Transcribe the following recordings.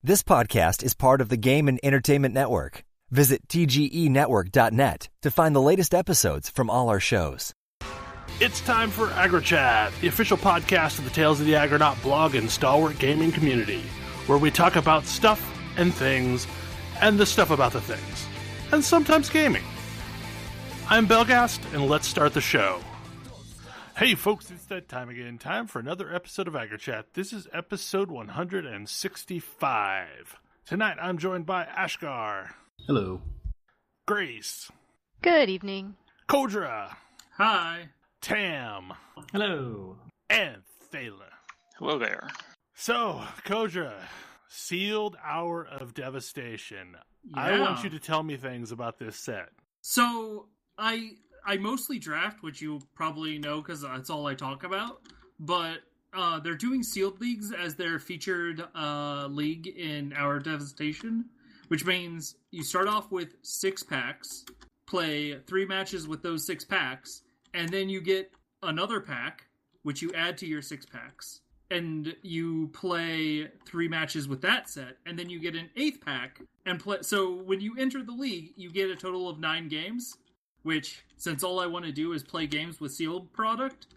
This podcast is part of the Game and Entertainment Network. Visit tgenetwork.net to find the latest episodes from all our shows. It's time for AggroChat, the official podcast of the Tales of the Aggronaut blog and stalwart gaming community, where we talk about stuff and things, and the stuff about the things, and sometimes gaming. I'm Belgast, and let's start the show. Hey folks, it's that time again. Time for another episode of AggroChat. This is episode 165. Tonight I'm joined by Ashgar. Hello. Grace. Good evening. Kodra. Hi. Tam. Hello. And Thaler. Hello there. So, Kodra, sealed Hour of Devastation. Yeah. I want you to tell me things about this set. So, I mostly draft, which you probably know because that's all I talk about, but they're doing sealed leagues as their featured league in Hour of Devastation, which means you start off with 6 packs, play 3 matches with those 6 packs, and then you get another pack, which you add to your 6 packs, and you play 3 matches with that set, and then you get an 8th pack, and play. So when you enter the league, you get a total of 9 games, which, since all I want to do is play games with sealed product,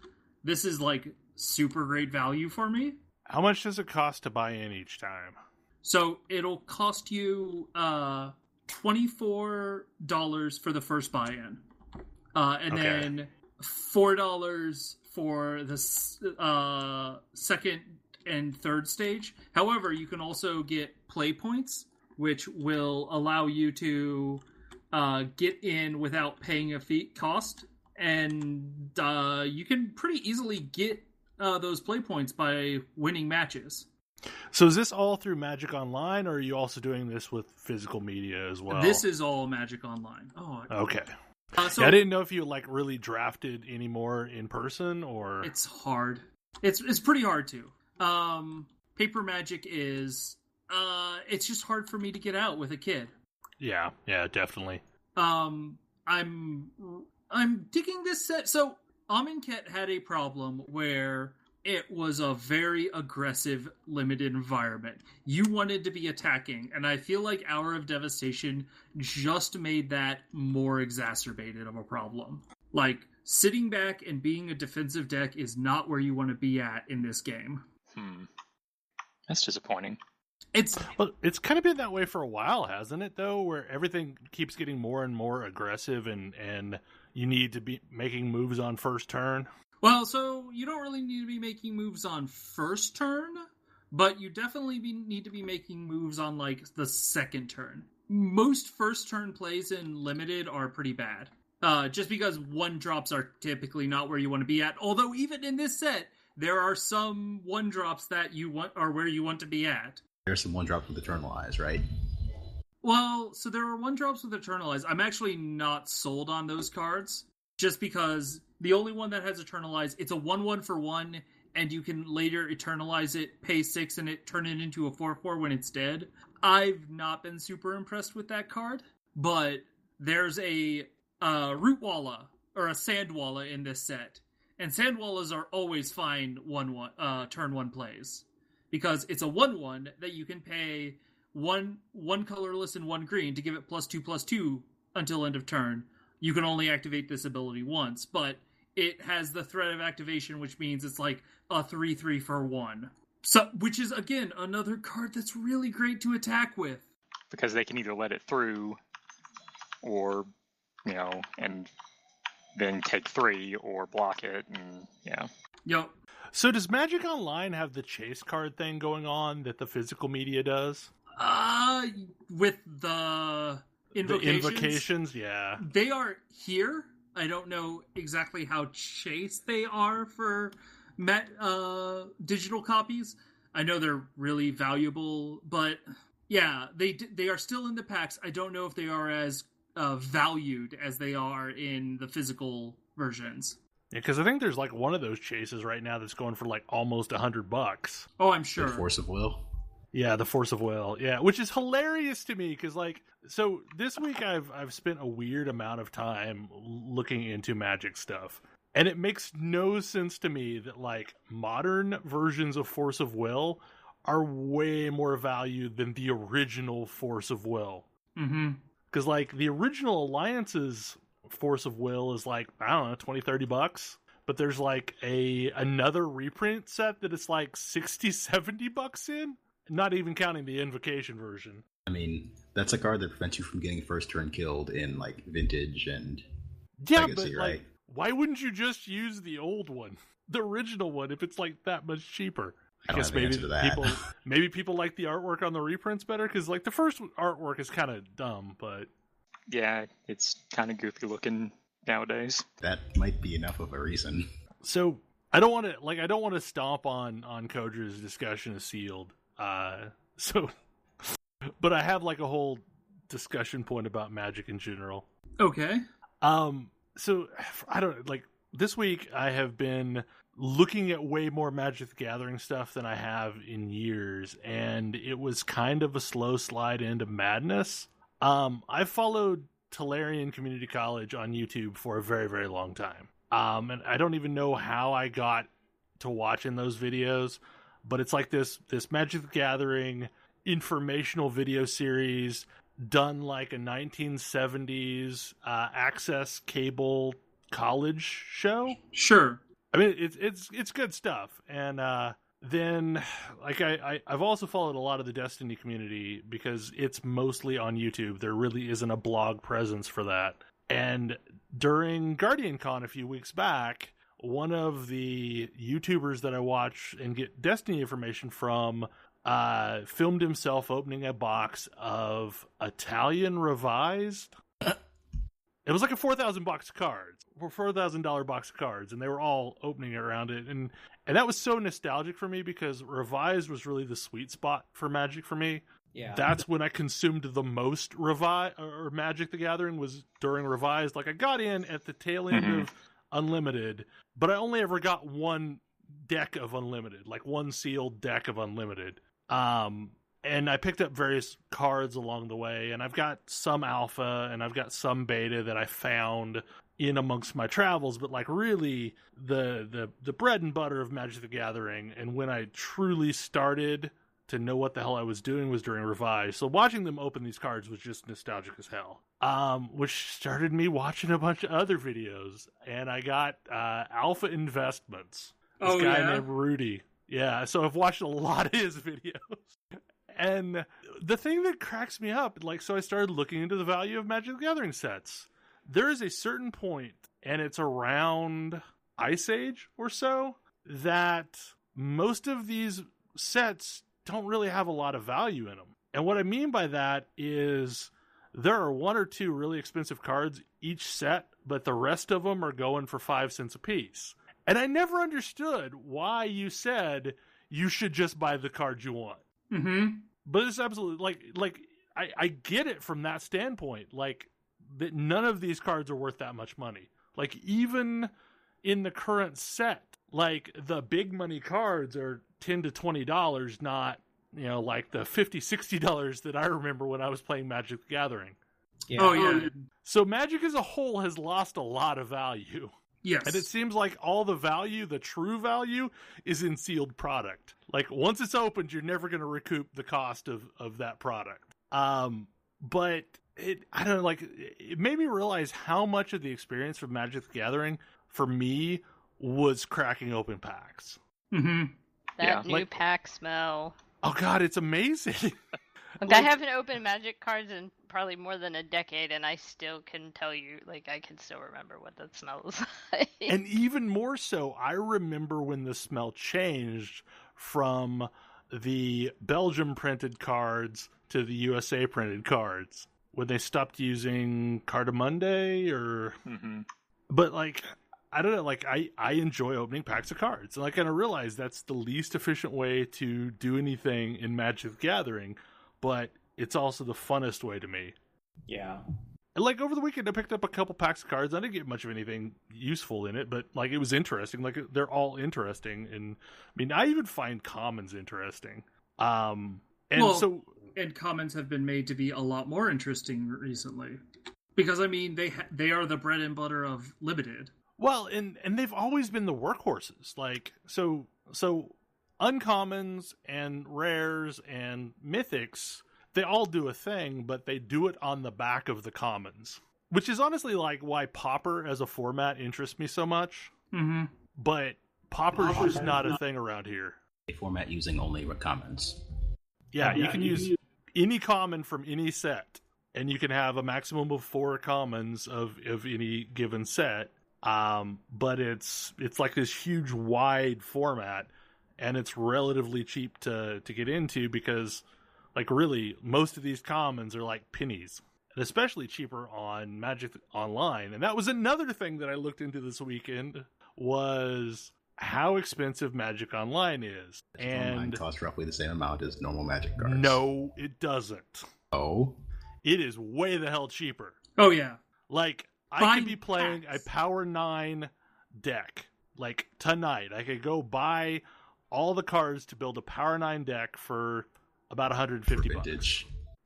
this is like super great value for me. How much does it cost to buy in each time? So it'll cost you $24 for the first buy-in. And then $4 for the second and third stage. However, you can also get play points, which will allow you to get in without paying a fee cost. And you can pretty easily get those play points by winning matches. So is this all through Magic Online, or are you also doing this with physical media as well? This is all Magic Online. Oh, okay. So yeah, I didn't know if you really drafted anymore in person, or it's hard. It's pretty hard to. Paper Magic is it's just hard for me to get out with a kid. Yeah, definitely. I'm digging this set. So Amonkhet had a problem where it was a very aggressive, limited environment. You wanted to be attacking, and I feel like Hour of Devastation just made that more exacerbated of a problem. Like, sitting back and being a defensive deck is not where you want to be at in this game. That's disappointing. It's kind of been that way for a while, hasn't it, though, where everything keeps getting more and more aggressive and you need to be making moves on first turn? Well, so you don't really need to be making moves on first turn, but you definitely need to be making moves on, like, the second turn. Most first turn plays in Limited are pretty bad, just because 1-drops are typically not where you want to be at, although even in this set, there are some 1-drops that you want are where you want to be at. There's some 1-drops with Eternalize, right? Well, so there are 1-drops with Eternalize. I'm actually not sold on those cards, just because the only one that has Eternalize, it's a 1/1 for 1, and you can later Eternalize it, pay 6, and turn it into a 4/4 when it's dead. I've not been super impressed with that card, but there's a Rootwalla, or a Sandwalla in this set, and Sandwallas are always fine turn 1 plays. Because it's a 1/1 that you can pay one colorless and 1 green to give it +2/+2 until end of turn. You can only activate this ability once, but it has the threat of activation, which means it's like a 3/3 for 1. So, which is, again, another card that's really great to attack with. Because they can either let it through, or, and then take 3, or block it, and, Yep. So does Magic Online have the chase card thing going on that the physical media does? With the invocations, yeah. They are here. I don't know exactly how chase they are for digital copies. I know they're really valuable, but yeah, they are still in the packs. I don't know if they are as valued as they are in the physical versions. Yeah, because I think there's like one of those chases right now that's going for like almost $100. Oh, I'm sure. The Force of Will. Yeah, the Force of Will. Yeah, which is hilarious to me because, like, so this week I've spent a weird amount of time looking into Magic stuff, and it makes no sense to me that like modern versions of Force of Will are way more valued than the original Force of Will. Mm-hmm. Because, like, the original Alliance's Force of Will is like, I don't know, $20-$30. But there's like another reprint set that it's like $60-$70 in. Not even counting the Invocation version. I mean, that's a card that prevents you from getting first turn killed in like Vintage and Legacy, but right? like, why wouldn't you just use the old one, the original one, if it's like that much cheaper? I guess maybe people like the artwork on the reprints better, because like the first artwork is kind of dumb, but yeah, it's kind of goofy looking nowadays. That might be enough of a reason. So I don't want to stomp on Kodra's discussion of sealed. But I have like a whole discussion point about Magic in general. Okay. So I don't like this week. I have been looking at way more Magic the Gathering stuff than I have in years, and it was kind of a slow slide into madness. I followed Tolarian Community College on YouTube for a very, very long time. And I don't even know how I got to watching those videos, but it's like this Magic the Gathering informational video series done like a 1970s access cable college show. Sure. I mean, it's good stuff. And then like I've also followed a lot of the Destiny community because it's mostly on YouTube. There really isn't a blog presence for that. And during GuardianCon a few weeks back, one of the YouTubers that I watch and get Destiny information from filmed himself opening a box of Italian Revised. It was like a $4,000 box of cards, or $4,000 box of cards, and they were all opening around it, and that was so nostalgic for me because Revised was really the sweet spot for Magic for me. Yeah, that's when I consumed the most or Magic the Gathering was during Revised. Like I got in at the tail end of Unlimited, but I only ever got one deck of Unlimited, like one sealed deck of Unlimited. And I picked up various cards along the way, and I've got some alpha and I've got some beta that I found in amongst my travels, but like really the bread and butter of Magic the Gathering, and when I truly started to know what the hell I was doing was during Revive. So watching them open these cards was just nostalgic as hell. Which started me watching a bunch of other videos, and I got Alpha Investments. This guy named Rudy. Yeah, so I've watched a lot of his videos. And the thing that cracks me up, like, so I started looking into the value of Magic the Gathering sets. There is a certain point, and it's around Ice Age or so, that most of these sets don't really have a lot of value in them. And what I mean by that is there are one or two really expensive cards each set, but the rest of them are going for 5 cents a piece. And I never understood why you said you should just buy the card you want. Mm-hmm. But it's absolutely like I get it from that standpoint. Like that none of these cards are worth that much money. Like even in the current set, like the big money cards are $10 to $20, not, you know, like the $50-$60 that I remember when I was playing Magic the Gathering. Yeah. Oh yeah. So Magic as a whole has lost a lot of value. Yes. And it seems like all the value, the true value, is in sealed product. Like, once it's opened, you're never going to recoup the cost of that product. But I don't know, like, it made me realize how much of the experience from Magic the Gathering, for me, was cracking open packs. Mm-hmm. That new pack smell. Oh, God, it's amazing. I haven't opened Magic cards in probably more than a decade, and I still can tell you, like, I can still remember what that smells like. And even more so, I remember when the smell changed from the Belgium printed cards to the USA printed cards, when they stopped using Cardamonde or... Mm-hmm. But, like, I don't know, like, I enjoy opening packs of cards. And I kind of realize that's the least efficient way to do anything in Magic the Gathering, but it's also the funnest way to me. Yeah. And like over the weekend, I picked up a couple packs of cards. I didn't get much of anything useful in it, but like it was interesting. Like they're all interesting, and I mean, I even find commons interesting. And commons have been made to be a lot more interesting recently, because I mean they are the bread and butter of limited. Well, and they've always been the workhorses. Like so. uncommons and rares and mythics, they all do a thing, but they do it on the back of the commons. Which is honestly like why Pauper as a format interests me so much. Mm-hmm. But Pauper's just not a thing around here. A format using only commons. Yeah, you can use any common from any set, and you can have a maximum of 4 commons of any given set. But it's like this huge wide format, and it's relatively cheap to get into because, like, really most of these commons are like pennies, and especially cheaper on Magic Online. And that was another thing that I looked into this weekend, was how expensive Magic Online is. And Online costs roughly the same amount as normal Magic cards. No, it doesn't. Oh? It is way the hell cheaper. Oh, yeah. Like, I could be playing a Power 9 deck, like, tonight. I could go buy all the cards to build a Power 9 deck for about $150 bucks.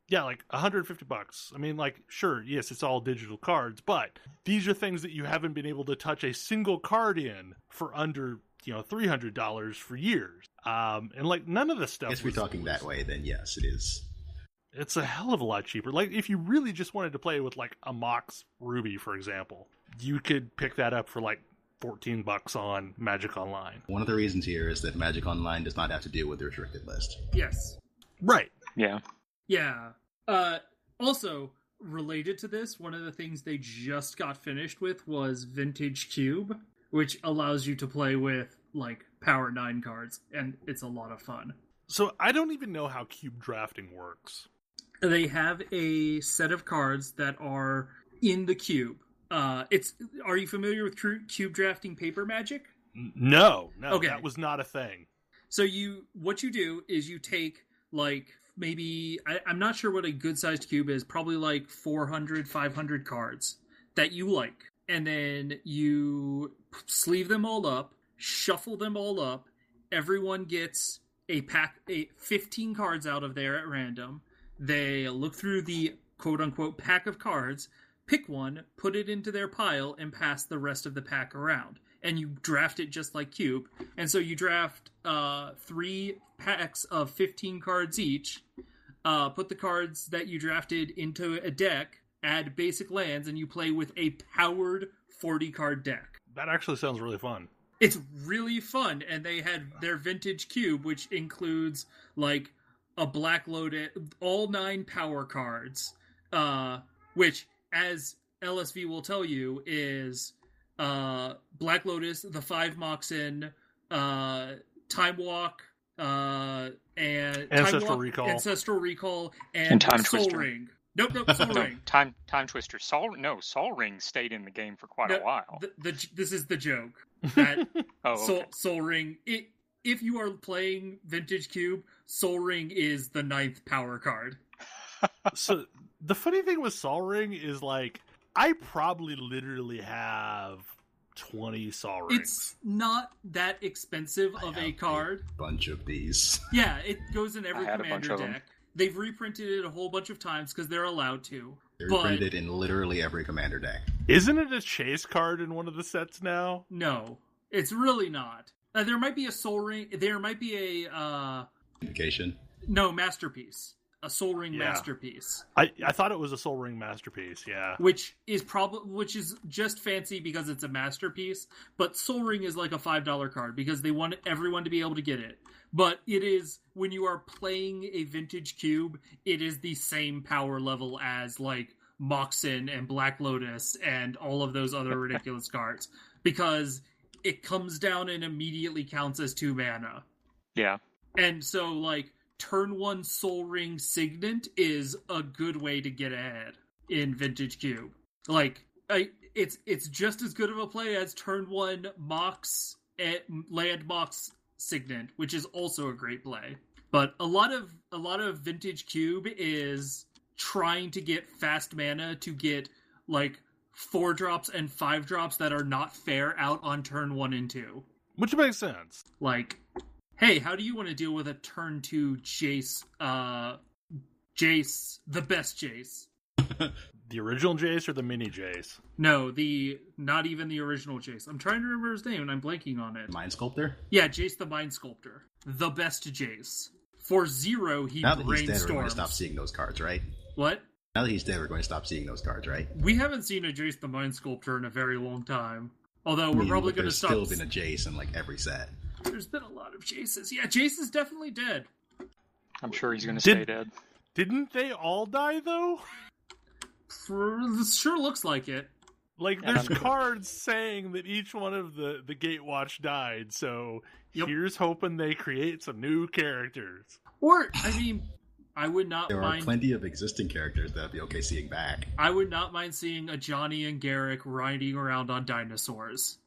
Yeah, like $150. I mean, like, sure, yes, it's all digital cards, but these are things that you haven't been able to touch a single card in for under, $300 for years. And like none of the stuff. If we're talking that way, then yes, it is. It's a hell of a lot cheaper. Like, if you really just wanted to play with like a Mox Ruby, for example, you could pick that up for like $14 on Magic Online. One of the reasons here is that Magic Online does not have to deal with the restricted list. Yes. Right. Yeah. Yeah. Also, related to this, one of the things they just got finished with was Vintage Cube, which allows you to play with, like, Power 9 cards, and it's a lot of fun. So I don't even know how cube drafting works. They have a set of cards that are in the cube. Are you familiar with cube drafting paper magic? No, okay. That was not a thing. So what you do is you take, like, maybe, I'm not sure what a good-sized cube is, probably like 400, 500 cards that you like. And then you sleeve them all up, shuffle them all up, everyone gets a 15 cards out of there at random. They look through the quote-unquote pack of cards, pick one, put it into their pile, and pass the rest of the pack around. And you draft it just like Cube. And so you draft 3 packs of 15 cards each, put the cards that you drafted into a deck, add basic lands, and you play with a powered 40-card deck. That actually sounds really fun. It's really fun, and they had their Vintage Cube, which includes, like, a Black Lotus, all 9 power cards, which, as LSV will tell you, is Black Lotus, the 5 Moxen, Time Walk, and Ancestral Recall, and Time Soul Twister. Ring. Nope, Soul Ring. Time Twister. Soul Ring stayed in the game for quite a while. This is the joke. That okay. Soul Ring. If you are playing Vintage Cube, Soul Ring is the 9th power card. So the funny thing with Sol Ring is, like, I probably literally have 20 Sol Rings. It's not that expensive of a card. A bunch of these. Yeah, it goes in every I had a bunch commander of them. deck. They've reprinted it a whole bunch of times because they're allowed to. They're printed in literally every commander deck. Isn't it a chase card in one of the sets now? No, it's really not. There might be a Soul Ring. There might be a Indication. No, Masterpiece. A Soul Ring Masterpiece. I thought it was a Soul Ring Masterpiece, yeah. Which is just fancy because it's a masterpiece, but Soul Ring is like a $5 card because they want everyone to be able to get it. But it is, when you are playing a Vintage Cube, it is the same power level as, like, Moxen and Black Lotus and all of those other ridiculous cards. Because it comes down and immediately counts as 2 mana. Yeah. And so, like, turn 1 Soul Ring Signet is a good way to get ahead in Vintage Cube. Like, it's just as good of a play as turn 1 Mox Land Mox Signet, which is also a great play. But a lot of Vintage Cube is trying to get fast mana to get, like, 4-drops and 5-drops that are not fair out on turn 1 and 2. Which makes sense. Like, hey, how do you want to deal with a turn 2 Jace, the best Jace? The original Jace or the mini Jace? No, not even the original Jace. I'm trying to remember his name and I'm blanking on it. Mind Sculptor? Yeah, Jace the Mind Sculptor. The best Jace. For 0, he now that he's dead, we're going to brainstorms. stop seeing those cards, right? What? Now that he's dead, we're going to stop seeing those cards, right? We haven't seen a Jace the Mind Sculptor in a very long time. Although we're probably going to stop. There's still been a Jace in like every set. There's been a lot of Jaces. Yeah, Jace is definitely dead. I'm sure he's going to stay dead. Didn't they all die, though? Sure looks like it. Like, there's cards saying that each one of the Gatewatch died, so here's hoping they create some new characters. Or, I mean, I would not mind... mind... There are plenty of existing characters that I'd be okay seeing back. I would not mind seeing a Johnny and Garrick riding around on dinosaurs.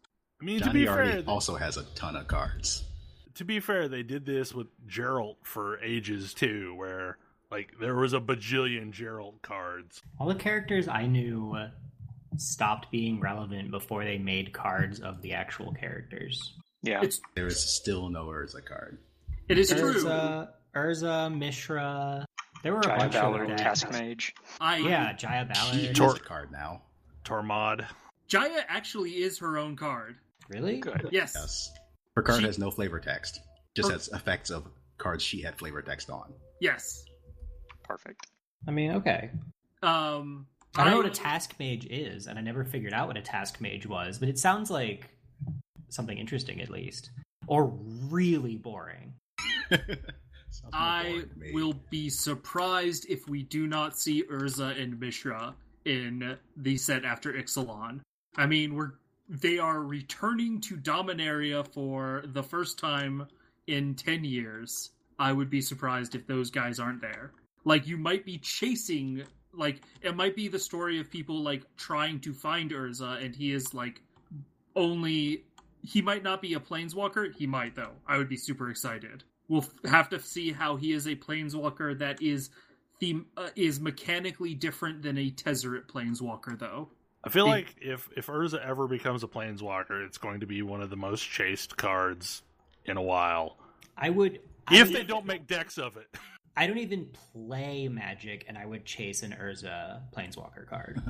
I mean, Johnny to be fair... also has a ton of cards. To be fair, they did this with Geralt for ages, too, where, like, there was a bajillion Geralt cards. All the characters I knew stopped being relevant before they made cards of the actual characters. Yeah. There is still no Urza card. It is true. Urza, Mishra. There were Jaya a bunch Valor, of them. Task Mage. Jaya Valor. She is a card now. Tormod. Jaya actually is her own card. Really? Good. Yes. Her card has no flavor text. Just has effects of cards she had flavor text on. Yes. Perfect. I mean, okay. I don't know what a Task Mage is, and I never figured out what a Task Mage was, but it sounds like something interesting, at least. Or really boring. I will be surprised if we do not see Urza and Mishra in the set after Ixalan. I mean, they are returning to Dominaria for the first time in 10 years. I would be surprised if those guys aren't there. Like, you might be chasing... Like, it might be the story of people, like, trying to find Urza, and he is, like, only... He might not be a Planeswalker. He might, though. I would be super excited. We'll have to see how he is a Planeswalker that is mechanically different than a Tezzeret Planeswalker, though. I feel like if Urza ever becomes a Planeswalker, it's going to be one of the most chased cards in a while. If they don't make decks of it. I don't even play Magic, and I would chase an Urza Planeswalker card.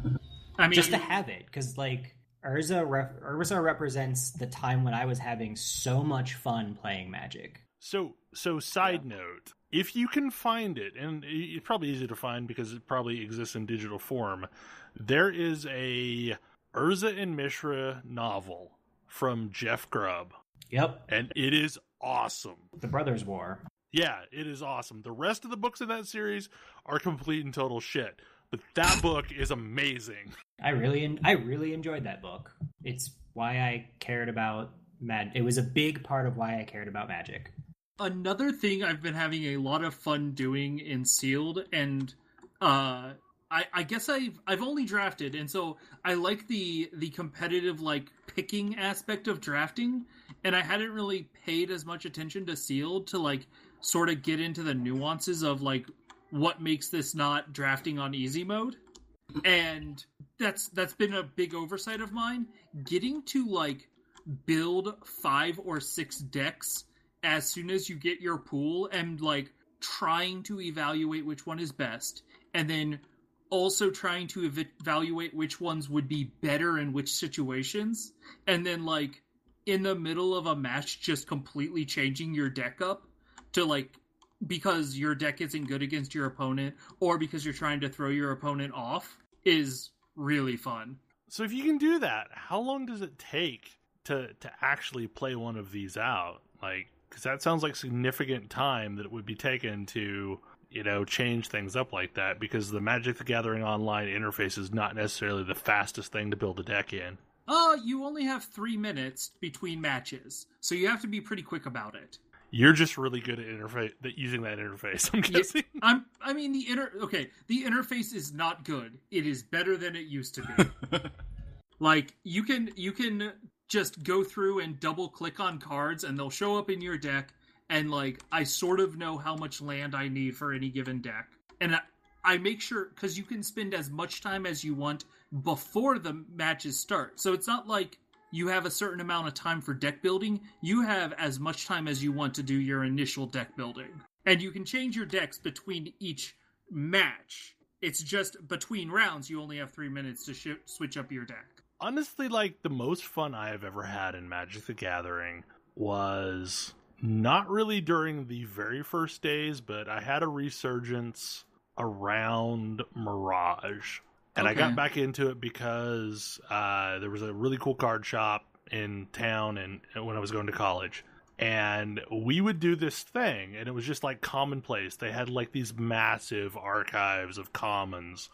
I mean, just to have it, because, like, Urza represents the time when I was having so much fun playing Magic. So side note, if you can find it, and it's probably easy to find because it probably exists in digital form, there is a Urza and Mishra novel from Jeff Grubb. Yep. And it is awesome. The Brothers' War. Yeah, it is awesome. The rest of the books in that series are complete and total shit. But that book is amazing. I really enjoyed that book. It's why I cared about It was a big part of why I cared about Magic. Another thing I've been having a lot of fun doing in Sealed, and I guess I've only drafted, and so I like the competitive, like, picking aspect of drafting, and I hadn't really paid as much attention to Sealed to, like, sort of get into the nuances of, like, what makes this not drafting on easy mode. And that's been a big oversight of mine. Getting to, like, build 5 or 6 decks as soon as you get your pool, and, like, trying to evaluate which one is best, and then also trying to evaluate which ones would be better in which situations, and then, like, in the middle of a match just completely changing your deck up to, like, because your deck isn't good against your opponent, or because you're trying to throw your opponent off, is really fun. So if you can do that, how long does it take to actually play one of these out? Like, because that sounds like significant time that it would be taken to, you know, change things up like that, because the Magic the Gathering Online interface is not necessarily the fastest thing to build a deck in. You only have 3 minutes between matches, so you have to be pretty quick about it. You're just really good at using that interface, I'm guessing. The interface is not good. It is better than it used to be. Like, you can just go through and double click on cards and they'll show up in your deck, and, like, I sort of know how much land I need for any given deck. And I make sure, because you can spend as much time as you want before the matches start. So it's not like you have a certain amount of time for deck building. You have as much time as you want to do your initial deck building. And you can change your decks between each match. It's just between rounds, you only have 3 minutes to switch up your deck. Honestly, like, the most fun I have ever had in Magic the Gathering was not really during the very first days, but I had a resurgence around Mirage. And I got back into it because there was a really cool card shop in town and when I was going to college. And we would do this thing, and it was just like commonplace. They had like these massive archives of commons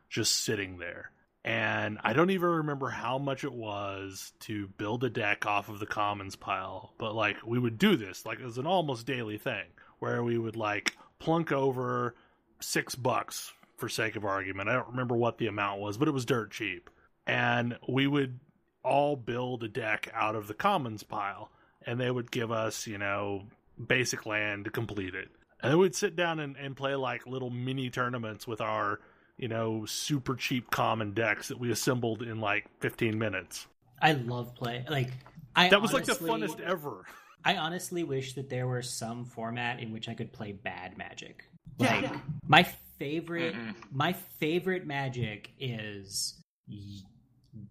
just sitting there. And I don't even remember how much it was to build a deck off of the commons pile. But like we would do this, like it was an almost daily thing, where we would like plunk over $6 for sake of argument. I don't remember what the amount was, but it was dirt cheap. And we would all build a deck out of the commons pile. And they would give us, you know, basic land to complete it. And then we'd sit down and play like little mini tournaments with our, you know, super cheap common decks that we assembled in like 15 minutes. I love play. Like, that was like the funnest ever. I honestly wish that there were some format in which I could play bad Magic. Like, Yeah. my favorite Magic is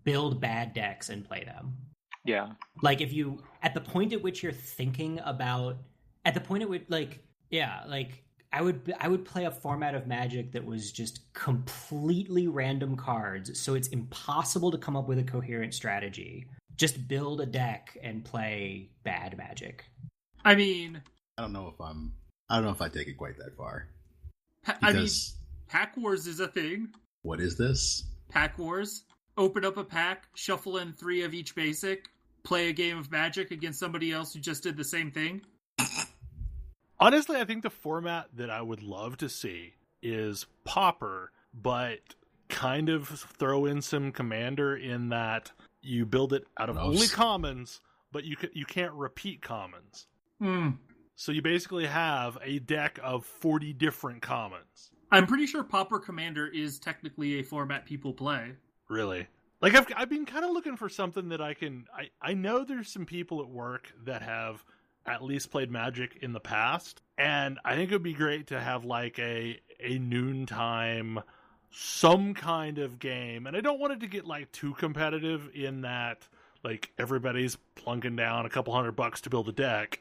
build bad decks and play them. Yeah. Like, if you, at the point at which you're thinking about, at the point at which, like, yeah, like, I would play a format of Magic that was just completely random cards, so it's impossible to come up with a coherent strategy. Just build a deck and play bad Magic. I mean, I don't know if I take it quite that far. I mean, Pack Wars is a thing. What is this? Pack Wars. Open up a pack, shuffle in 3 of each basic, play a game of Magic against somebody else who just did the same thing. Honestly, I think the format that I would love to see is Pauper, but kind of throw in some Commander in that you build it out of only commons, but you can't repeat commons. So you basically have a deck of 40 different commons. I'm pretty sure Pauper Commander is technically a format people play. Really? Like, I've been kind of looking for something that I know there's some people at work that have at least played Magic in the past, and I think it would be great to have like a noontime, some kind of game. And I don't want it to get like too competitive in that like everybody's plunking down a couple $100 to build a deck.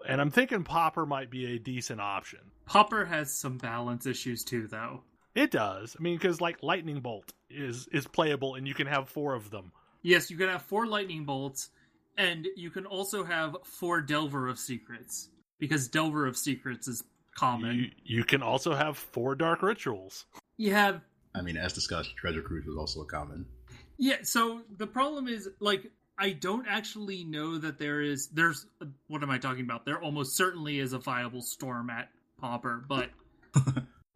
And I'm thinking Pauper might be a decent option. Pauper has some balance issues too, though. It does. I mean, because like Lightning Bolt is playable, and you can have 4 of them. Yes, you can have 4 Lightning Bolts, and you can also have 4 Delver of Secrets, because Delver of Secrets is common. You can also have 4 Dark Rituals. You have... I mean, as discussed, Treasure Cruise was also a common. Yeah, so the problem is, like, I don't actually know that there's... What am I talking about? There almost certainly is a viable storm at Pauper, but...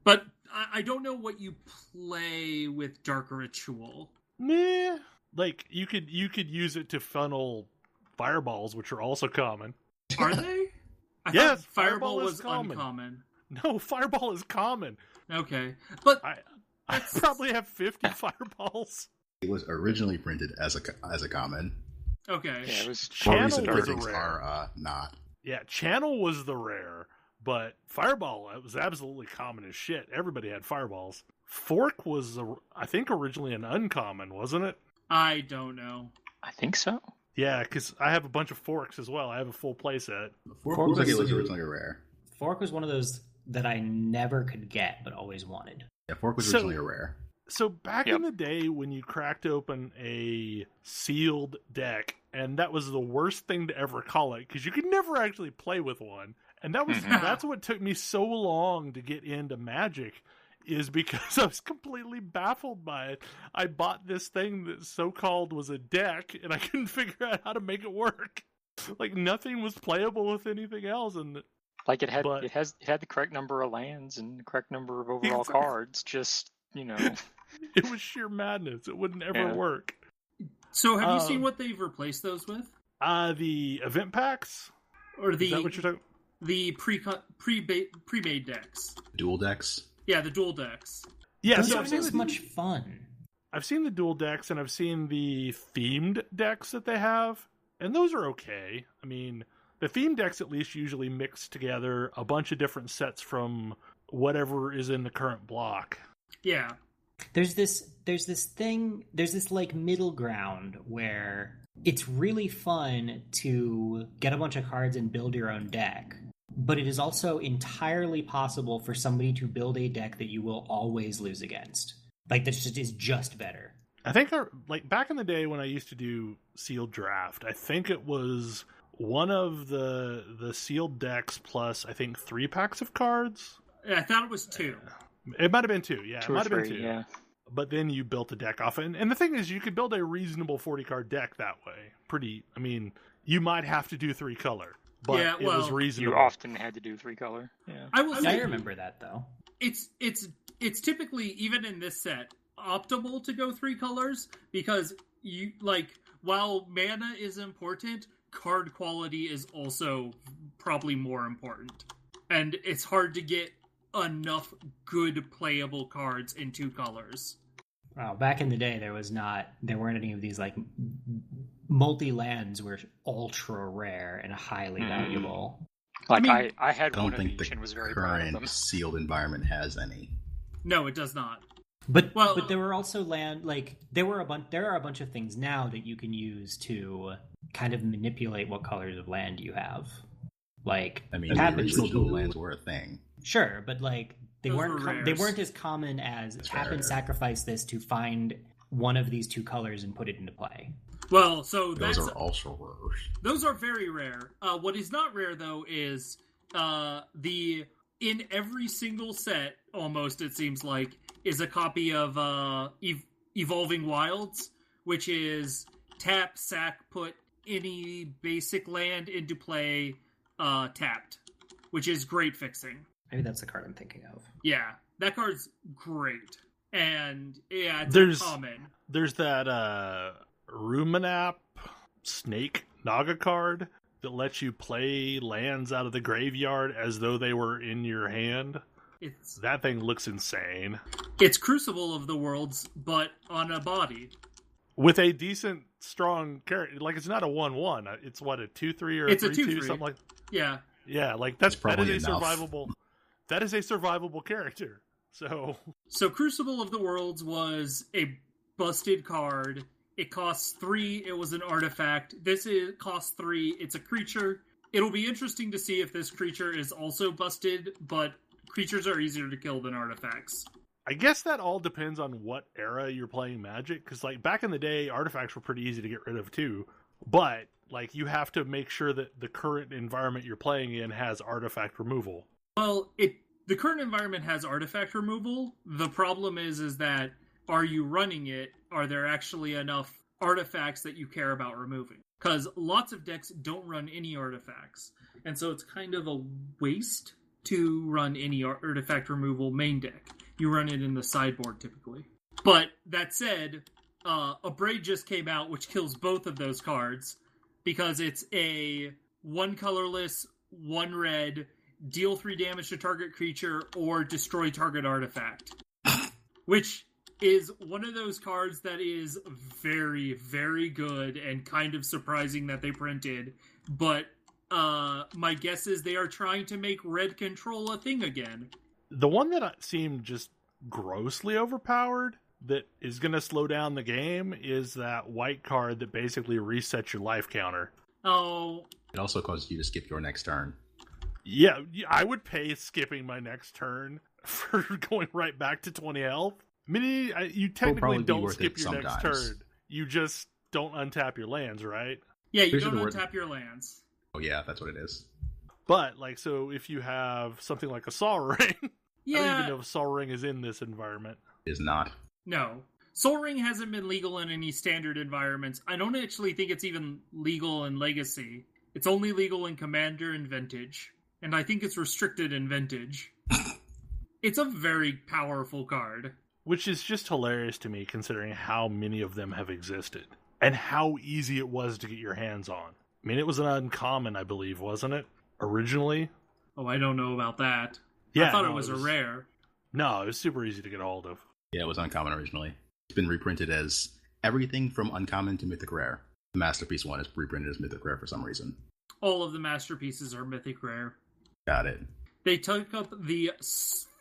But I don't know what you play with Dark Ritual. Meh. Like, you could use it to funnel fireballs, which are also common. Are they? Yes, thought Fireball was common. uncommon. No, Fireball is common. Okay. But I probably have 50 fireballs. It was originally printed as a common. Okay. Yeah, it was Channel Recent was a printings rare. are not. Yeah, Channel was the rare, but Fireball, it was absolutely common as shit. Everybody had fireballs. Fork was, I think, originally an uncommon, wasn't it? I don't know. I think so. Yeah, because I have a bunch of forks as well. I have a full playset. Fork Fork looks like it was was- originally a rare. Fork was one of those that I never could get, but always wanted. Yeah, Fork was So- originally a rare. So back Yep. in the day when you cracked open a sealed deck, and that was the worst thing to ever call it, because you could never actually play with one. And that was that's what took me so long to get into Magic, is because I was completely baffled by it. I bought this thing that so-called was a deck, and I couldn't figure out how to make it work. Like, nothing was playable with anything else, and Like it had But- it had the correct number of lands and the correct number of overall Exactly. cards. Just it was sheer madness. It wouldn't ever Yeah. work. So have you seen what they've replaced those with? The event packs? Or Is that what you're talking? the pre-made decks? Dual decks. Yeah, the dual decks. Yeah, Those so aren't I've seen as the- much fun. I've seen the dual decks, and I've seen the themed decks that they have, and those are okay. I mean, the themed decks at least usually mix together a bunch of different sets from whatever is in the current block. Yeah. There's this like middle ground where it's really fun to get a bunch of cards and build your own deck, but it is also entirely possible for somebody to build a deck that you will always lose against. Like, that is just better. I think, like, back in the day when I used to do sealed draft, I think it was one of the sealed decks plus, I think, 3 packs of cards. Yeah, I thought it was 2. It might have been 2, yeah. Two it or might have been three, 2. yeah. But then you built a deck off it. And the thing is, you could build a reasonable 40-card deck that way. I mean, you might have to do 3 color, but Yeah, it was well, reasonable. You often had to do 3 color. Yeah. I will say, I remember that, though. It's typically, even in this set, optimal to go 3 colors, because you, like, while mana is important, card quality is also probably more important. And it's hard to get enough good playable cards in 2 colors. Wow, back in the day, there weren't any of these, like, multi-lands were ultra rare and highly valuable. Like, I mean, I had I one don't of think each the and was very proud of them. current sealed environment has any. No, it does not. But Well- there were also there are a bunch of things now that you can use to kind of manipulate what colors of land you have. Like, I mean, you the happen original to- dual lands were a thing. Sure, but like they Those weren't were they rares. weren't as common as That's tap rare. and sacrifice this to find one of these 2 colors and put it into play. Well, so Those that's are also rare. those are very rare. What is not rare, though, is in every single set, almost, it seems like, is a copy of Evolving Wilds, which is tap, sack, put any basic land into play, tapped, which is great fixing. Maybe that's the card I'm thinking of. Yeah, that card's great. And, yeah, it's There's- common. There's that Ruminap Snake Naga card that lets you play lands out of the graveyard as though they were in your hand. That thing looks insane. It's Crucible of the Worlds, but on a body. With a decent, strong character. Like, it's not a 1/1. It's what, a 2/3 or It's a 3/2, 2/3. something like. Yeah. Yeah, like That's that probably is a enough. survivable. That is a survivable character. So Crucible of the Worlds was a busted card. It costs 3. It was an artifact. Costs 3. It's a creature. It'll be interesting to see if this creature is also busted, but creatures are easier to kill than artifacts. I guess that all depends on what era you're playing Magic, because like back in the day, artifacts were pretty easy to get rid of too. But like you have to make sure that the current environment you're playing in has artifact removal. Well, the current environment has artifact removal. The problem is that, are you running it? Are there actually enough artifacts that you care about removing? Because lots of decks don't run any artifacts. And so it's kind of a waste to run any artifact removal main deck. You run it in the sideboard typically. But that said, Abrade just came out, which kills both of those cards, because it's a 1 colorless, 1 red, deal 3 damage to target creature, or destroy target artifact. Which is one of those cards that is very, very good and kind of surprising that they printed. But my guess is they are trying to make red control a thing again. The one that seemed just grossly overpowered that is going to slow down the game is that white card that basically resets your life counter. Oh, It also causes you to skip your next turn. Yeah, I would pay skipping my next turn for going right back to 20 health. I mean, you technically probably be don't worth skip it your next sometimes. turn. You just don't untap your lands, right? yeah, you Here's don't the word. untap your lands. Oh yeah, that's what it is. But, like, so if you have something like a Sol Ring, I don't Yeah, even know if Sol Ring is in this environment. It is not. no. Sol Ring hasn't been legal in any standard environments. I don't actually think it's even legal in Legacy. It's only legal in Commander and Vintage. And I think it's restricted in Vintage. It's a very powerful card. Which is just hilarious to me, considering how many of them have existed. And how easy it was to get your hands on. I mean, it was an uncommon, I believe, wasn't it? Originally? Oh, I don't know about that. Yeah, I thought no, it was a rare. No, it was super easy to get a hold of. Yeah, it was uncommon originally. It's been reprinted as everything from uncommon to mythic rare. The Masterpiece one is reprinted as mythic rare for some reason. All of the masterpieces are mythic rare. Got it. They took up the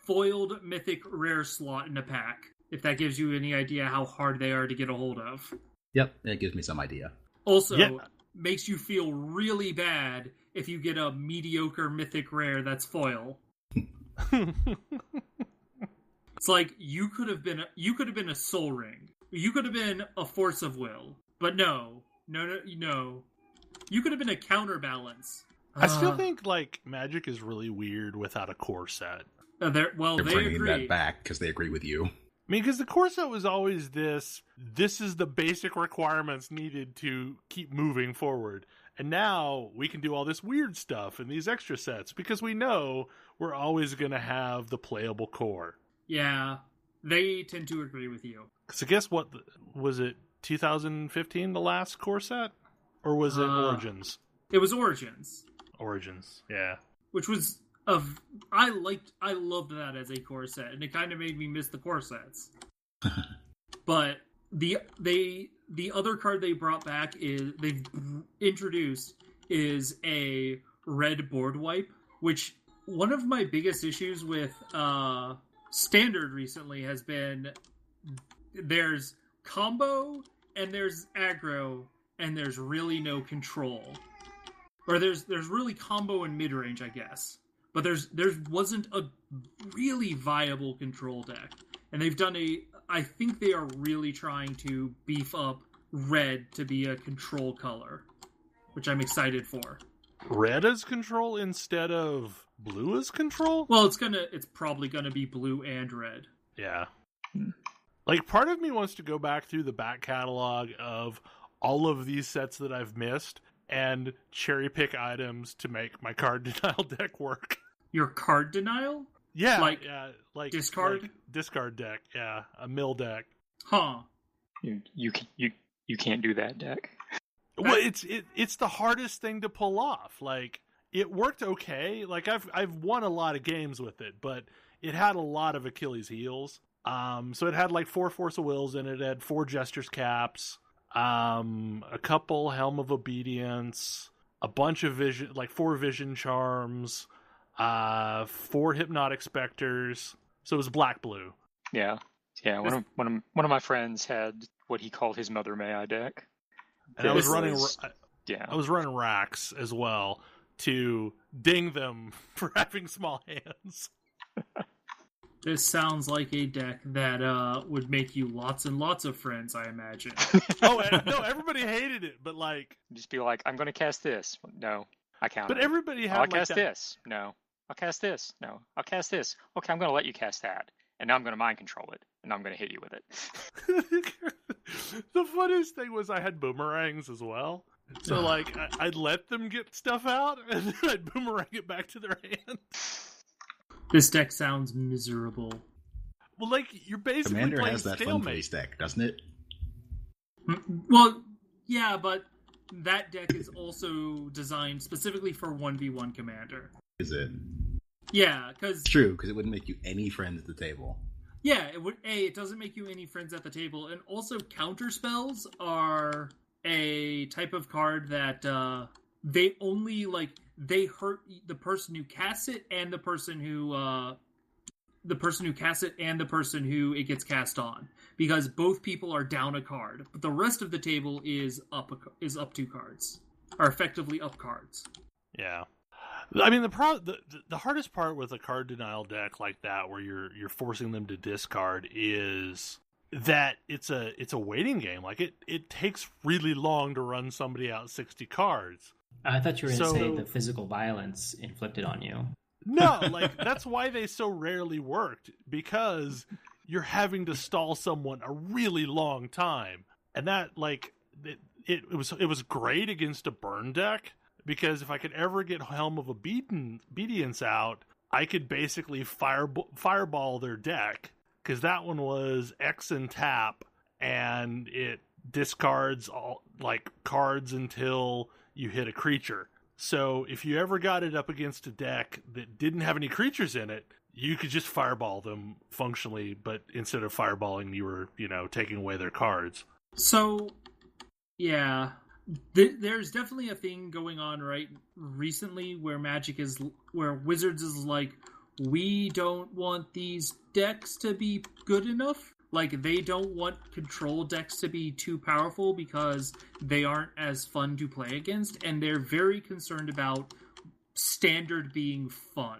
foiled mythic rare slot in a pack, if that gives you any idea how hard they are to get a hold of. Yep, that gives me some idea. Also, makes you feel really bad if you get a mediocre mythic rare that's foil. It's like you could have been a soul ring. You could have been a force of will. But no. You could have been a counterbalance. I still think like Magic is really weird without a core set. They're they bringing agree. that back because they agree with you. I mean, because the core set was always this is the basic requirements needed to keep moving forward. And now we can do all this weird stuff in these extra sets because we know we're always going to have the playable core. Yeah, they tend to agree with you. So guess what? Was it 2015, the last core set? Or was it Origins? It was Origins. Origins, yeah. Which was... I loved that as a core set, and it kind of made me miss the core sets. But the other card they brought back they've introduced is a red board wipe, which one of my biggest issues with Standard recently has been there's combo and there's aggro and there's really no control. Or there's really combo and mid-range, I guess. But there wasn't a really viable control deck. And they've done I think they are really trying to beef up red to be a control color, which I'm excited for. Red as control instead of blue as control? Well, it's probably gonna be blue and red. Yeah. Like, part of me wants to go back through the back catalog of all of these sets that I've missed and cherry pick items to make my card denial deck work. Your card denial? Yeah, like discard? Like discard deck, yeah, a mill deck. Huh. You can't do that deck. Well, it's the hardest thing to pull off. Like, it worked okay. Like, I've won a lot of games with it, but it had a lot of Achilles heels. So it had like 4 Force of Wills in it. It had 4 Jester's Caps, a couple Helm of Obedience, a bunch of vision, like 4 Vision Charms, 4 Hypnotic Specters. So it was black-blue. Yeah. One of my friends had what he called his Mother May I deck. And I was running racks as well to ding them for having small hands. This sounds like a deck that would make you lots and lots of friends, I imagine. No, everybody hated it, but like... Just be like, I'm going to cast this. No, I count But it. everybody had I'll cast this. No. I'll cast this. No. I'll cast this. Okay, I'm going to let you cast that. And now I'm going to mind control it. And I'm going to hit you with it. The funniest thing was I had boomerangs as well. So, like, I'd let them get stuff out, and then I'd boomerang it back to their hand. This deck sounds miserable. Well, like, you're basically Commander playing has that stalemate. fun face deck, doesn't it? Well, yeah, but that deck is also designed specifically for 1v1 Commander. Is it? Yeah, because... True, because it wouldn't make you any friends at the table. Yeah, it doesn't make you any friends at the table, and also counterspells are a type of card that they only, like, they hurt the person who casts it and the person who casts it and the person who it gets cast on, because both people are down a card, but the rest of the table is up 2 cards, are effectively up cards. Yeah. I mean, the hardest part with a card denial deck like that, where you're forcing them to discard, is that it's a waiting game. Like, it takes really long to run somebody out 60 cards. I thought you were going to say the physical violence inflicted on you. No, like, that's why they so rarely worked, because you're having to stall someone a really long time, and that, like, it was great against a burn deck. Because if I could ever get Helm of Obedience out, I could basically fireball their deck. Because that one was X and tap, and it discards all like cards until you hit a creature. So if you ever got it up against a deck that didn't have any creatures in it, you could just fireball them functionally. But instead of fireballing, you were, taking away their cards. So, yeah. There's definitely a thing going on recently where Wizards is like, we don't want these decks to be good enough. Like, they don't want control decks to be too powerful because they aren't as fun to play against, and they're very concerned about Standard being fun.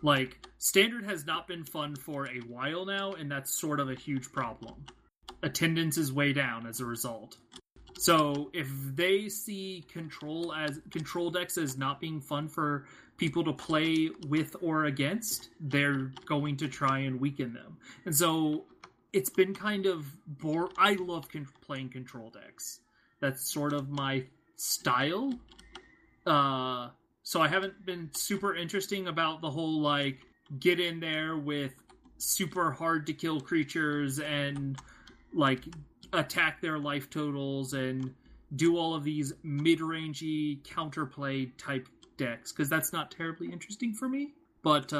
Like, Standard has not been fun for a while now, and that's sort of a huge problem. Attendance is way down as a result. So, if they see control decks as not being fun for people to play with or against, they're going to try and weaken them. And so it's been kind of I love playing control decks. That's sort of my style. So I haven't been super interesting about the whole, like, get in there with super hard to kill creatures and, like, attack their life totals and do all of these mid-rangey counterplay type decks, because that's not terribly interesting for me, but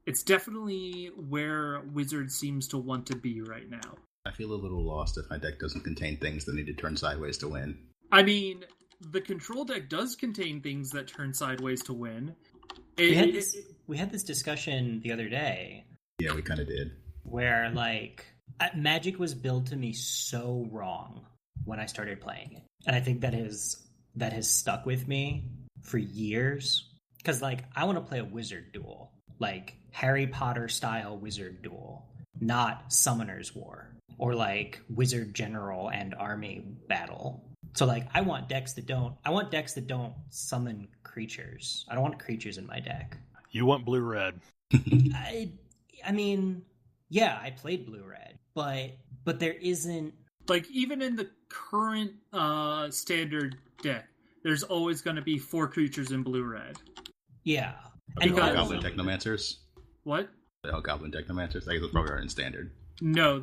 it's definitely where Wizard seems to want to be right now. I feel a little lost if my deck doesn't contain things that need to turn sideways to win. I mean, the control deck does contain things that turn sideways to win. We had this discussion the other day. Yeah, we kind of did. Where, like, Magic was billed to me so wrong when I started playing it. And I think that has stuck with me for years, because, like, I want to play a wizard duel, like Harry Potter style wizard duel, not Summoner's War or like Wizard General and Army battle. So, like, I want decks that don't summon creatures. I don't want creatures in my deck. You want blue-red. I mean, yeah, I played blue-red, but there isn't, like, even in the current standard deck, there's always going to be 4 creatures in blue-red. Yeah. Are they all Goblin Technomancers? What? They all Goblin Technomancers? I guess those probably are in standard. No,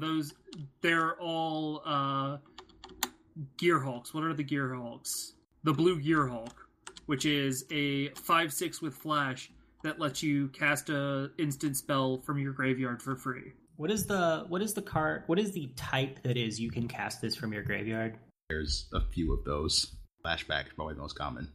they're all Gearhulks. What are the Gearhulks? The blue Gearhulk, which is a 5/6 with flash that lets you cast a instant spell from your graveyard for free. What is the type that is you can cast this from your graveyard? There's a few of those. Flashback is probably the most common.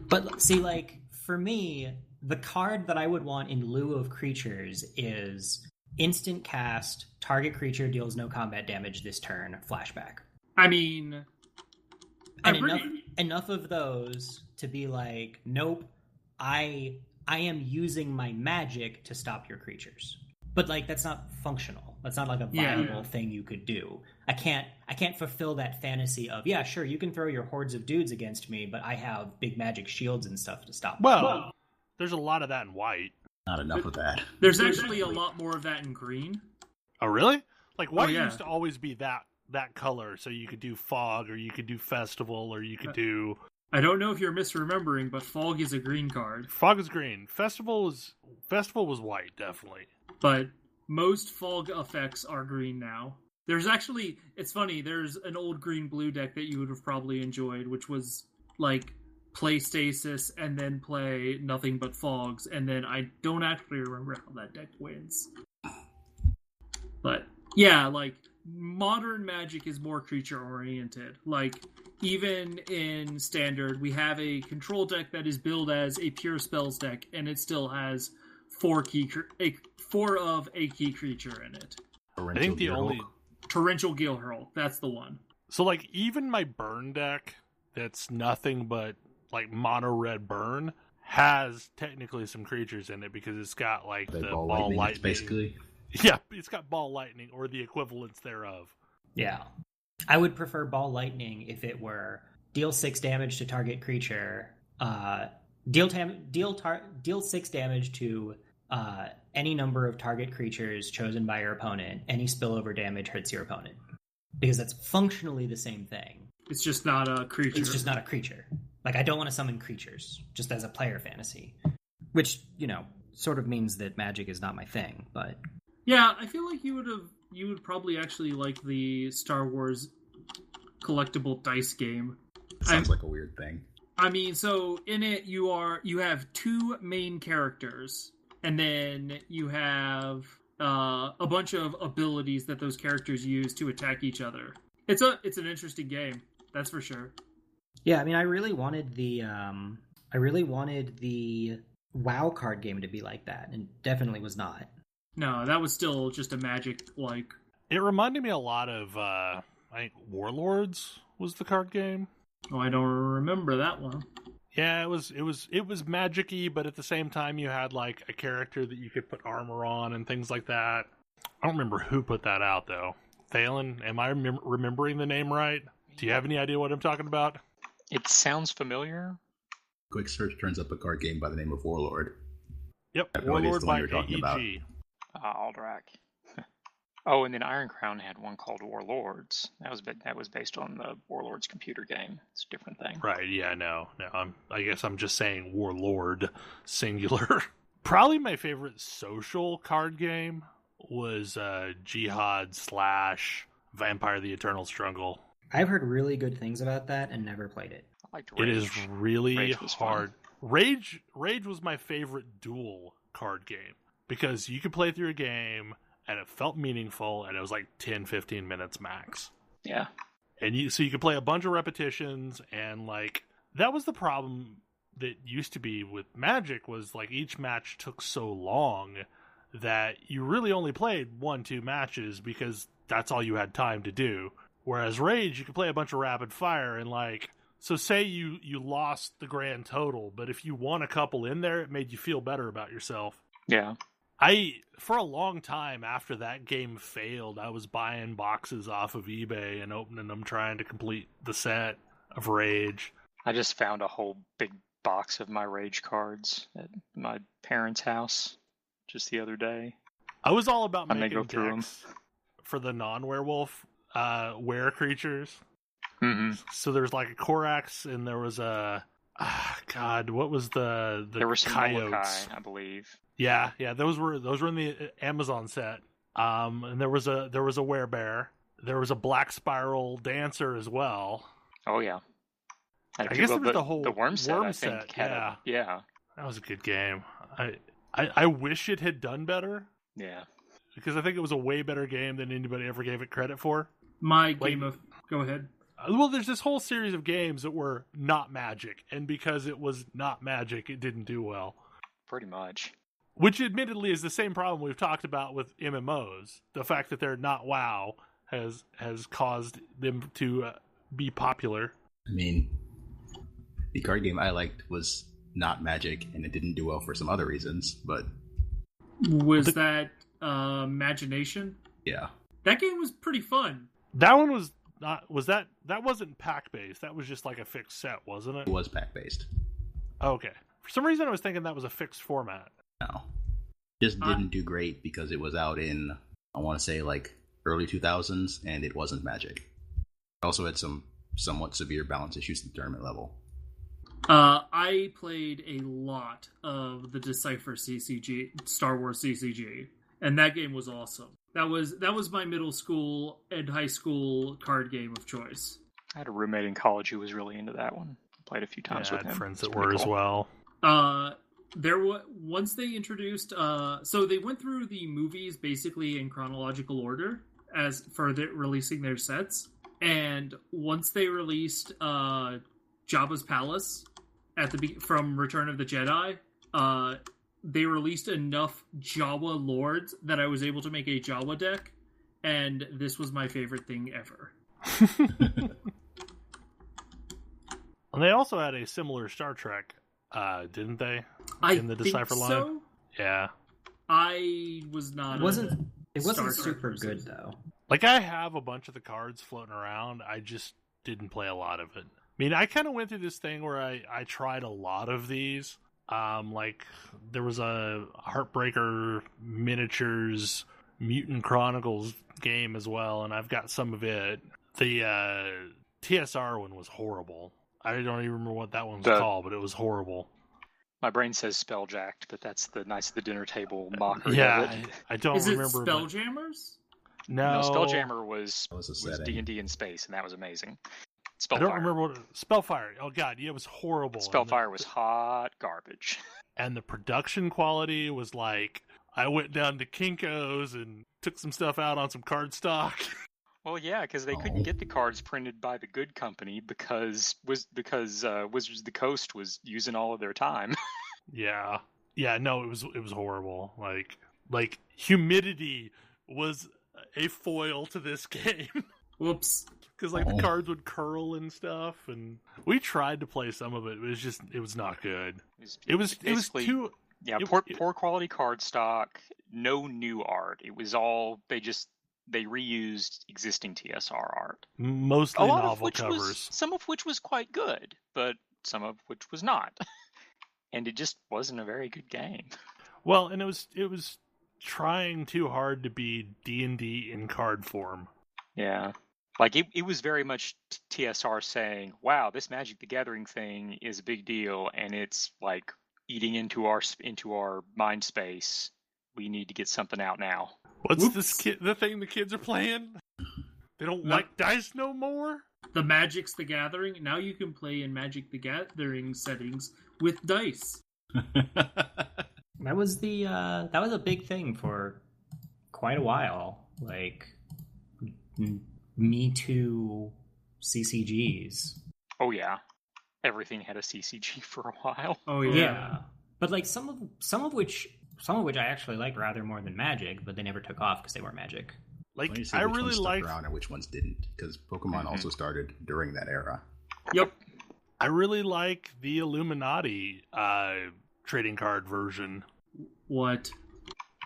But see, like, for me, the card that I would want in lieu of creatures is instant cast, target creature deals no combat damage this turn, flashback. I mean, enough of those to be like, nope, I am using my magic to stop your creatures. But, like, that's not functional. That's not like a viable thing you could do. I can't fulfill that fantasy of, yeah, sure, you can throw your hordes of dudes against me, but I have big magic shields and stuff to stop them. Well, there's a lot of that in white. Not enough of that. There's actually a lot more of that in green. Oh, really? Like, white used to always be that color, so you could do fog, or you could do festival, or you could do... I don't know if you're misremembering, but fog is a green card. Fog is green. Festival was white, definitely. But most fog effects are green now. There's actually, it's funny, there's an old green-blue deck that you would have probably enjoyed, which was, like, play Stasis and then play nothing but fogs, and then I don't actually remember how that deck wins. But, yeah, like, modern Magic is more creature-oriented. Like, even in Standard, we have a control deck that is billed as a pure spells deck, and it still has 4 of a key creature in it. I think the only... Torrential Gearhulk, that's the one. So, like, even my burn deck, that's nothing but, like, mono-red burn, has technically some creatures in it, because it's got, like, the ball lightning. Basically. Yeah, it's got ball lightning, or the equivalents thereof. Yeah. I would prefer ball lightning if it were deal 6 damage to target creature, deal 6 damage to any number of target creatures chosen by your opponent. Any spillover damage hurts your opponent. Because that's functionally the same thing. It's just not a creature. It's just not a creature. Like, I don't want to summon creatures, just as a player fantasy. Which, you know, sort of means that Magic is not my thing, but... Yeah, I feel like you would probably actually like the Star Wars collectible dice game. Sounds like a weird thing. I mean, so in it you have 2 main characters, and then you have a bunch of abilities that those characters use to attack each other. It's an interesting game, that's for sure. Yeah, I mean, I really wanted the WoW card game to be like that, and definitely was not. No, that was still just a Magic like. It reminded me a lot of I think Warlords was the card game. Oh, I don't remember that one. Yeah, it was magic-y, but at the same time you had like a character that you could put armor on and things like that. I don't remember who put that out though. Thalen, am I remembering the name right? Do you have any idea what I'm talking about? It sounds familiar. Quick search turns up a card game by the name of Warlord. Yep, No idea it's Warlord the one by you're talking about. AEG. Aldrak. Oh, and then Iron Crown had one called Warlords. That was based on the Warlords computer game. It's a different thing. Right, yeah, no. I guess I'm just saying Warlord, singular. Probably my favorite social card game was Jihad / Vampire the Eternal Struggle. I've heard really good things about that and never played it. I liked Rage. It is really Rage was hard. Rage was my favorite duel card game because you could play through a game and it felt meaningful and it was like 10-15 minutes max. Yeah. And you could play a bunch of repetitions, and like that was the problem that used to be with Magic, was like each match took so long that you really only played 1-2 matches because that's all you had time to do. Whereas Rage, you could play a bunch of rapid fire, and like, so say you lost the grand total, but if you won a couple in there, it made you feel better about yourself. Yeah. For a long time after that game failed, I was buying boxes off of eBay and opening them trying to complete the set of Rage. I just found a whole big box of my Rage cards at my parents' house just the other day. I was all about I'm gonna making go through decks for the non-werewolf were creatures. Mm-hmm. So there's like a Korax, and there was a what was the There were some coyotes? Molokai, I believe. Yeah, those were in the Amazon set. And there was a werebear. There was a Black Spiral Dancer as well. Oh yeah. And I guess there was the whole worm set. I think set, had yeah. That was a good game. I wish it had done better, Yeah. because I think it was a way better game than anybody ever gave it credit for. Go ahead. Well, there's this whole series of games that were not Magic, and because it was not Magic, it didn't do well. Pretty much. Which admittedly is the same problem we've talked about with MMOs. The fact that they're not WoW has caused them to be popular. I mean, the card game I liked was not Magic, and it didn't do well for some other reasons, but... Was that Imagination? Yeah. That game was pretty fun. That one was not... That wasn't pack-based. That was just like a fixed set, wasn't it? It was pack-based. Okay. For some reason, I was thinking that was a fixed format. No. Just didn't do great because it was out in, I want to say, like, early 2000s, and it wasn't Magic. It also had some somewhat severe balance issues at the tournament level. I played a lot of the Decipher CCG, Star Wars CCG, and that game was awesome. That was my middle school and high school card game of choice. I had a roommate in college who was really into that one. Played a few times with I him. had friends It's that pretty were as cool. well. Once they introduced, so they went through the movies basically in chronological order as for releasing their sets, and once they released Jabba's Palace from Return of the Jedi, they released enough Jawa lords that I was able to make a Jawa deck, and this was my favorite thing ever. And they also had a similar Star Trek, didn't they? In the Decipher line? So? Yeah. I was not. It wasn't Star Trek super person. good though. Like, I have a bunch of the cards floating around. I just didn't play a lot of it. I mean, I kind of went through this thing where I tried a lot of these. Like, there was a Heartbreaker Miniatures Mutant Chronicles game as well, and I've got some of it. The TSR one was horrible. I don't even remember what that one was called, but it was horrible. My brain says Spelljacked, but that's the nice at the dinner table mockery Yeah, of it. I don't Is it remember. Spelljammers? No, Spelljammer was That was a setting. D&D in space, and that was amazing. I don't Spellfire. remember what Spellfire. Oh god, yeah, it was horrible. Spellfire was hot garbage. And the production quality was like, I went down to Kinko's and took some stuff out on some cardstock. Well, yeah, because they couldn't get the cards printed by the good company because Wizards of the Coast was using all of their time. Yeah. Yeah, no, it was horrible. Like humidity was a foil to this game. Whoops. Because like the cards would curl and stuff, and we tried to play some of it. It was not good. It was too. Yeah, poor quality card stock. No new art. It was all they reused existing TSR art. Mostly novel covers. Some of which was quite good, but some of which was not. And it just wasn't a very good game. Well, and it was trying too hard to be D&D in card form. Yeah. Like, it was very much TSR saying, wow, this Magic the Gathering thing is a big deal, and it's, like, eating into our mind space. We need to get something out now. What's the thing the kids are playing? They don't like dice no more? The Magic's the Gathering. Now you can play in Magic the Gathering settings with dice. That was a big thing for quite a while. Like, Me Too CCGs. Oh yeah, everything had a CCG for a while. Oh yeah. But like some of which I actually like rather more than Magic, but they never took off because they weren't Magic. Like I really like around and which ones didn't, because Pokemon also started during that era. Yep. I really like the Illuminati trading card version. What?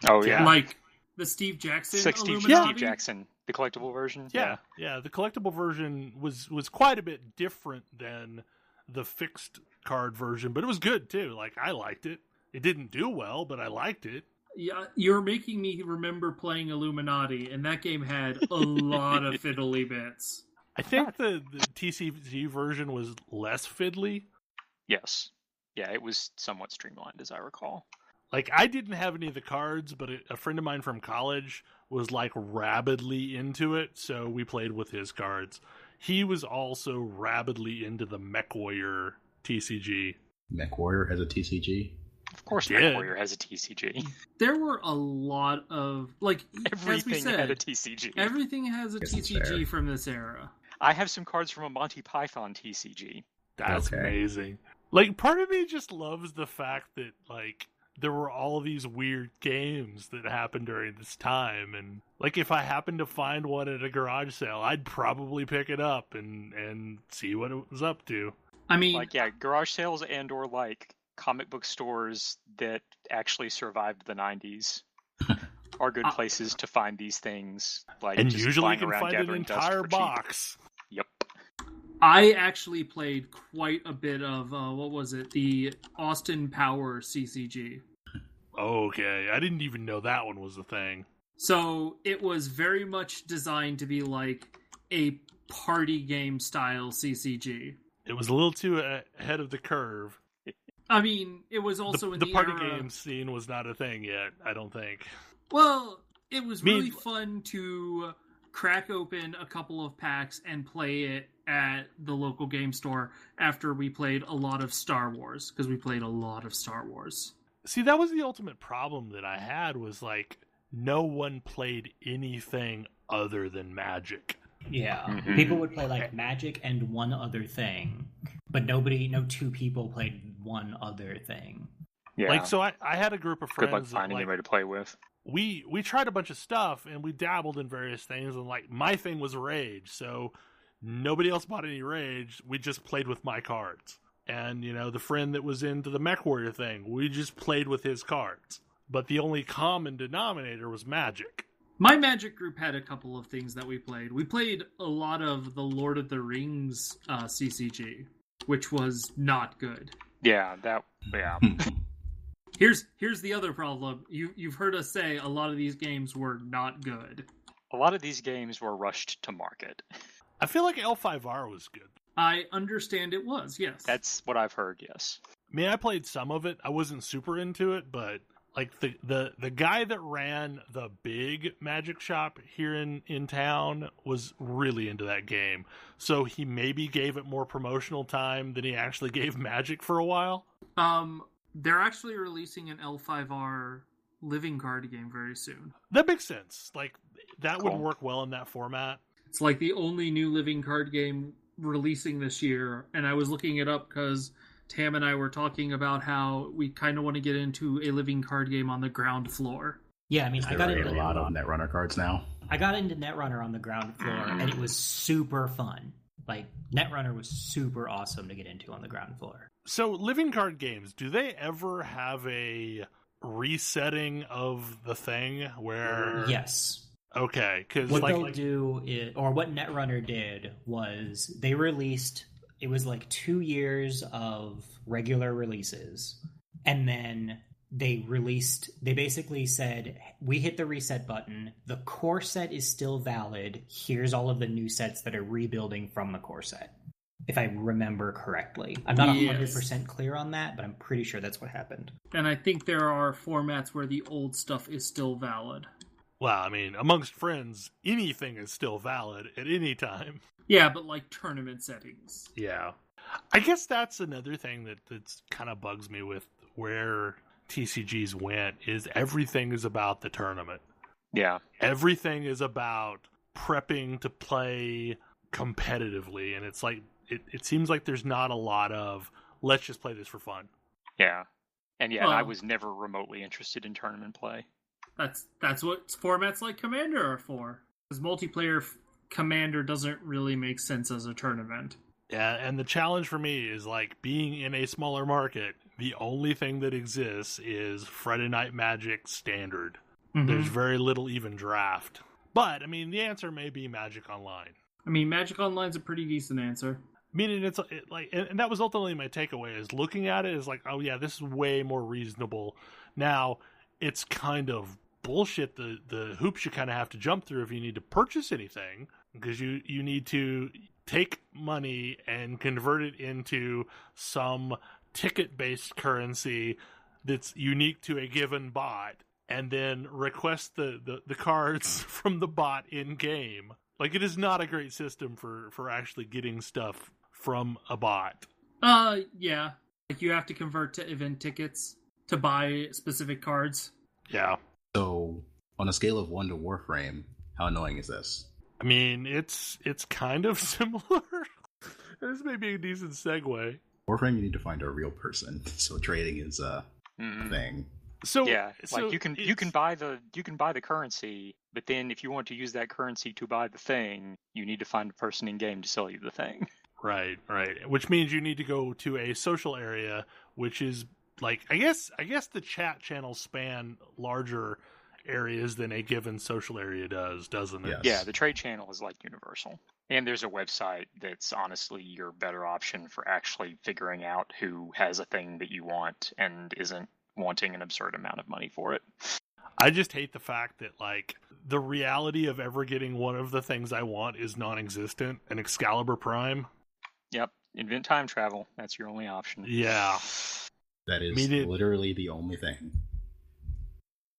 Oh yeah, like the Steve Jackson Steve Jackson, the collectible version. Yeah. The collectible version was quite a bit different than the fixed card version, but it was good too. Like, I liked it. It didn't do well, but I liked it. Yeah, you're making me remember playing Illuminati, and that game had a lot of fiddly bits. I think the TCG version was less fiddly. Yes. Yeah, it was somewhat streamlined, as I recall. Like, I didn't have any of the cards, but a friend of mine from college was, like, rabidly into it, so we played with his cards. He was also rabidly into the MechWarrior TCG. MechWarrior has a TCG? Of course, MechWarrior has a TCG. There were a lot of, like, everything as we said, had a TCG. Everything has a TCG from this era. I have some cards from a Monty Python TCG. That's amazing. Like, part of me just loves the fact that, like, there were all these weird games that happened during this time, and like, if I happened to find one at a garage sale, I'd probably pick it up and see what it was up to. I mean, like, yeah, garage sales and or like comic book stores that actually survived the 90s are good places to find these things. Like, and just usually you can around find an entire box. Yep. I actually played quite a bit of, what was it? The Austin Power CCG. Okay, I didn't even know that one was a thing. So it was very much designed to be like a party game style CCG. It was a little too ahead of the curve. I mean, it was also in the party era... game scene was not a thing yet, I don't think. Well, it was really fun to crack open a couple of packs and play it at the local game store after we played a lot of Star Wars, because we played a lot of Star Wars. See, that was the ultimate problem that I had, was like, no one played anything other than Magic. Yeah. Mm-hmm. People would play like Magic and one other thing, but no two people played one other thing. Yeah. Like, so I had a group of friends. Good luck finding anybody to play with. We tried a bunch of stuff, and we dabbled in various things, and like, my thing was Rage, so nobody else bought any Rage. We just played with my cards. And, you know, the friend that was into the MechWarrior thing, we just played with his cards. But the only common denominator was Magic. My Magic group had a couple of things that we played. We played a lot of the Lord of the Rings CCG, which was not good. Yeah. Here's the other problem. You've heard us say a lot of these games were not good. A lot of these games were rushed to market. I feel like L5R was good. I understand it was, yes. That's what I've heard, yes. I mean, I played some of it. I wasn't super into it, but like the guy that ran the big Magic shop here in town was really into that game. So he maybe gave it more promotional time than he actually gave Magic for a while. They're actually releasing an L5R living card game very soon. That makes sense. Like, that would work well in that format. It's like the only new living card game releasing this year, and I was looking it up because Tam and I were talking about how we kind of want to get into a living card game on the ground floor. Yeah, I mean, I got There are into a lot of Netrunner cards now. I got into Netrunner on the ground floor, and it was super fun. Like, Netrunner was super awesome to get into on the ground floor. So, living card games, do they ever have a resetting of the thing where... Yes. Okay, because what they'll do is, or what Netrunner did was they released, it was like 2 years of regular releases, and then they basically said, we hit the reset button, the core set is still valid, here's all of the new sets that are rebuilding from the core set, if I remember correctly. I'm not 100% clear on that, but I'm pretty sure that's what happened. And I think there are formats where the old stuff is still valid. Well, I mean, amongst friends, anything is still valid at any time. Yeah, but like tournament settings. Yeah. I guess that's another thing that's kind of bugs me with where TCGs went, is everything is about the tournament. Yeah. Everything is about prepping to play competitively, and it's like, it seems like there's not a lot of, let's just play this for fun. Yeah. And yeah, I was never remotely interested in tournament play. That's what formats like Commander are for. Because multiplayer Commander doesn't really make sense as a tournament. Yeah, and the challenge for me is, like, being in a smaller market, the only thing that exists is Friday Night Magic Standard. Mm-hmm. There's very little even draft. But, I mean, the answer may be Magic Online. I mean, Magic Online's a pretty decent answer. Meaning and that was ultimately my takeaway, is looking at it is like, oh yeah, this is way more reasonable. Now, it's kind of bullshit, the hoops you kind of have to jump through if you need to purchase anything, because you need to take money and convert it into some ticket-based currency that's unique to a given bot, and then request the cards from the bot in-game. Like, it is not a great system for actually getting stuff from a bot. Yeah. Like, you have to convert to event tickets to buy specific cards. Yeah. So, on a scale of 1 to Warframe, how annoying is this? I mean, it's kind of similar. This may be a decent segue. Warframe, you need to find a real person, so trading is a thing. So yeah, like you can buy the currency, but then if you want to use that currency to buy the thing, you need to find a person in game to sell you the thing. Right. Which means you need to go to a social area, which is like, I guess the chat channels span larger areas than a given social area does, doesn't it? Yes. Yeah, the trade channel is like universal. And there's a website that's honestly your better option for actually figuring out who has a thing that you want and isn't wanting an absurd amount of money for it. I just hate the fact that, like, the reality of ever getting one of the things I want is non-existent. An Excalibur Prime. Yep. Invent time travel. That's your only option. Yeah. That is literally the only thing.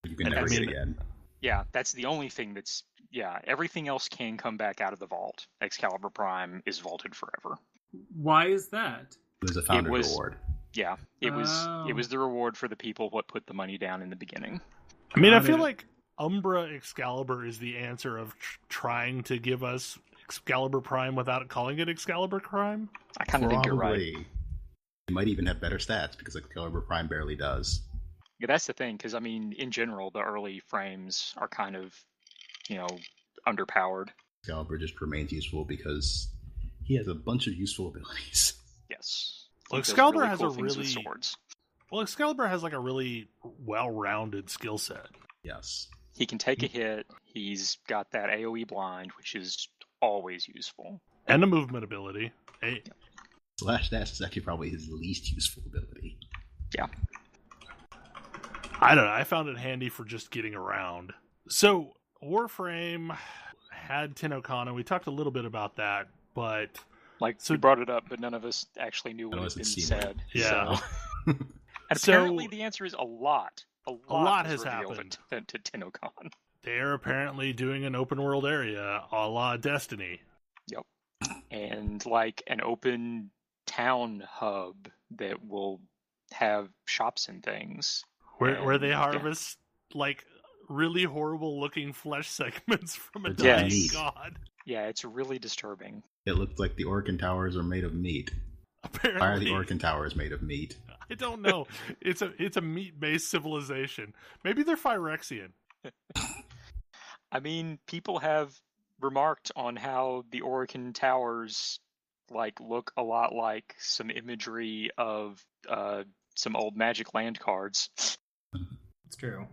You can never get again. Yeah, that's the only thing that's... Yeah, everything else can come back out of the vault. Excalibur Prime is vaulted forever. Why is that? It was a founder reward. Yeah, it was the reward for the people what put the money down in the beginning. I mean, I feel like Umbra Excalibur is the answer of trying to give us Excalibur Prime without calling it Excalibur Prime. I kind of think you're right. It might even have better stats because Excalibur Prime barely does. Yeah, that's the thing, because, I mean, in general, the early frames are kind of, underpowered. Excalibur just remains useful because he has a bunch of useful abilities. Yes. Well, Excalibur really has cool a things really... with swords. Well, Excalibur has, like, a really well-rounded skill set. Yes. He can take a hit. He's got that AoE blind, which is always useful. And a movement ability. Hey. Slash Dash is actually probably his least useful ability. Yeah. I don't know. I found it handy for just getting around. So, Warframe had Tenokana. We talked a little bit about that, but... we brought it up, but none of us actually knew what had been said. Yeah. So. And apparently the answer is a lot. A lot has happened to Tenokon. They're apparently doing an open world area a la Destiny. Yep. And like an open town hub that will have shops and things. Where they harvest like really horrible looking flesh segments from a dying god. Yeah, it's really disturbing. It looks like the Orkin Towers are made of meat. Apparently, Why are the Orkin Towers made of meat? I don't know. It's a meat-based civilization. Maybe they're Phyrexian. I mean, people have remarked on how the Orkin Towers look a lot like some imagery of some old Magic land cards. It's true.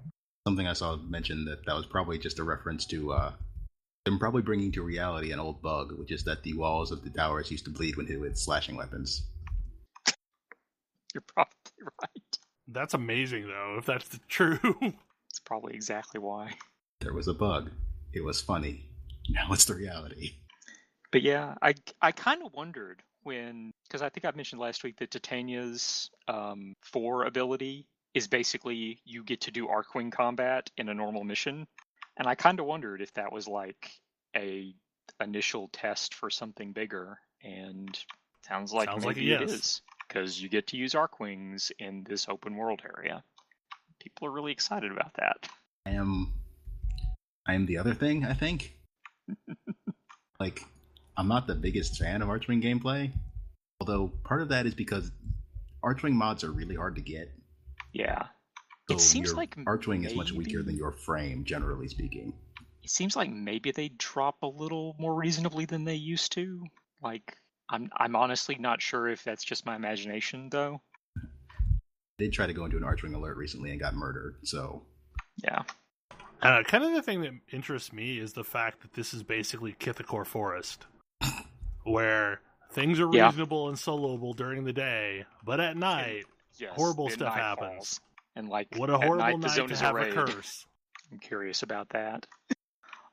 Something I saw mentioned that was probably just a reference to them probably bringing to reality an old bug, which is that the walls of the towers used to bleed when hit with slashing weapons. You're probably right. That's amazing, though, if that's true. It's probably exactly why. There was a bug. It was funny. Now it's the reality. But yeah, I kind of wondered because I think I mentioned last week that Titania's 4 ability is basically you get to do Arcwing combat in a normal mission. And I kind of wondered if that was like a initial test for something bigger. And sounds like maybe it is. Because you get to use Arcwings in this open world area. People are really excited about that. I am the other thing, I think. I'm not the biggest fan of Archwing gameplay. Although part of that is because Archwing mods are really hard to get. Yeah. So it seems your like Archwing is much weaker than your frame, generally speaking. It seems like maybe they drop a little more reasonably than they used to. I'm honestly not sure if that's just my imagination, though. I did try to go into an Archwing alert recently and got murdered, so... Yeah. Kind of the thing that interests me is the fact that this is basically Kithakor Forest, where things are reasonable and soloable during the day, but at night, horrible stuff happens. And what a horrible night to have a curse. I'm curious about that.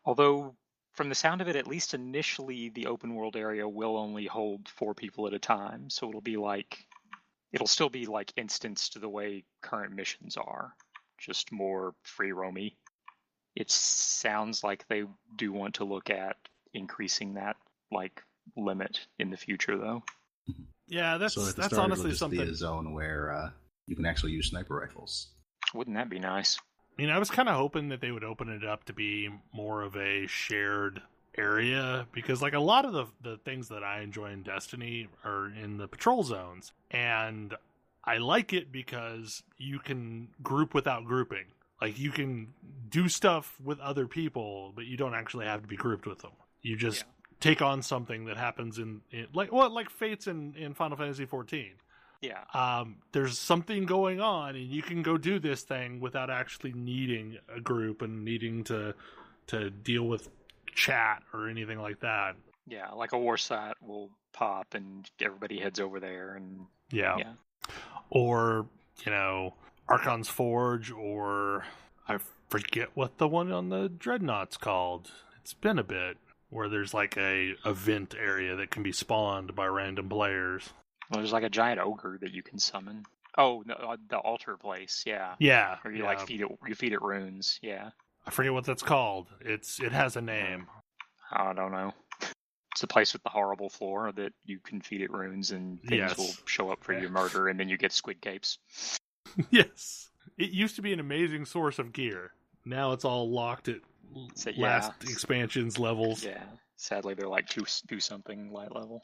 Although, from the sound of it, at least initially, the open world area will only hold 4 people at a time, so it'll still be instanced the way current missions are, just more free roamy. It sounds like they do want to look at increasing that limit in the future, though. Yeah, that's honestly honestly just something. Be a zone where you can actually use sniper rifles. Wouldn't that be nice? I mean, I was kind of hoping that they would open it up to be more of a shared area, because a lot of the things that I enjoy in Destiny are in the patrol zones, and I like it because you can group without grouping. You can do stuff with other people, but you don't actually have to be grouped with them. You just take on something that happens in like Fates in Final Fantasy XIV. Yeah. There's something going on, and you can go do this thing without actually needing a group and needing to deal with chat or anything like that. Yeah, like a war site will pop, and everybody heads over there, and yeah. Or Archon's Forge, or I forget what the one on the Dreadnought's called. It's been a bit, where there's a event area that can be spawned by random players. Well, there's a giant ogre that you can summon. Oh, the altar place, yeah. Yeah. Or you feed it runes, yeah. I forget what that's called. It has a name. I don't know. It's the place with the horrible floor that you can feed it runes and things will show up for you to murder, and then you get squid capes. Yes. It used to be an amazing source of gear. Now it's all locked at last expansions levels. Yeah. Sadly, they're do something light level.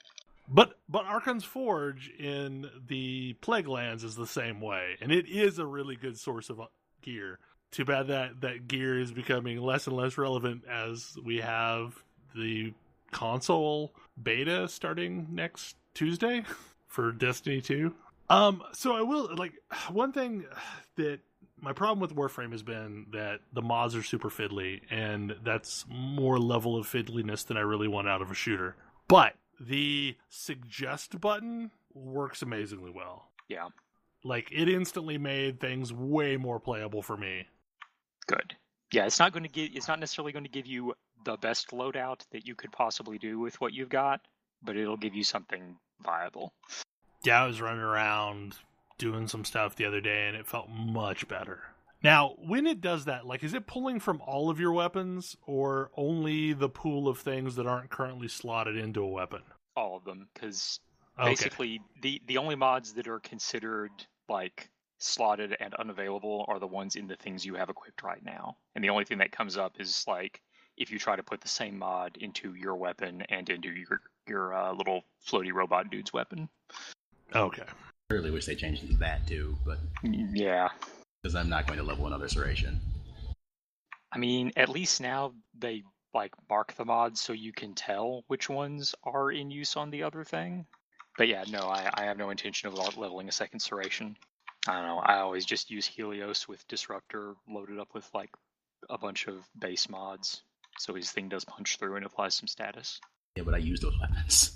But Archon's Forge in the Plague Lands is the same way, and it is a really good source of gear. Too bad that gear is becoming less and less relevant as we have the console beta starting next Tuesday for Destiny 2. So I will, one thing that my problem with Warframe has been that the mods are super fiddly, and that's more level of fiddliness than I really want out of a shooter. But the suggest button works amazingly well. Yeah. It instantly made things way more playable for me. Good. Yeah, it's not necessarily going to give you the best loadout that you could possibly do with what you've got, but it'll give you something viable. Yeah, I was running around doing some stuff the other day, and it felt much better. Now, when it does that, is it pulling from all of your weapons, or only the pool of things that aren't currently slotted into a weapon? All of them, because basically the only mods that are considered slotted and unavailable are the ones in the things you have equipped right now. And the only thing that comes up is if you try to put the same mod into your weapon and into your little floaty robot dude's weapon. Okay. I really wish they changed that too, but Yeah. because I'm not going to level another Serration. I mean, at least now they like mark the mods so you can tell which ones are in use on the other thing. But yeah, no, I have no intention of leveling a second Serration. I don't know. I always just use Helios with Disruptor loaded up with like a bunch of base mods, so his thing does punch through and applies some status. Yeah, but I use those weapons.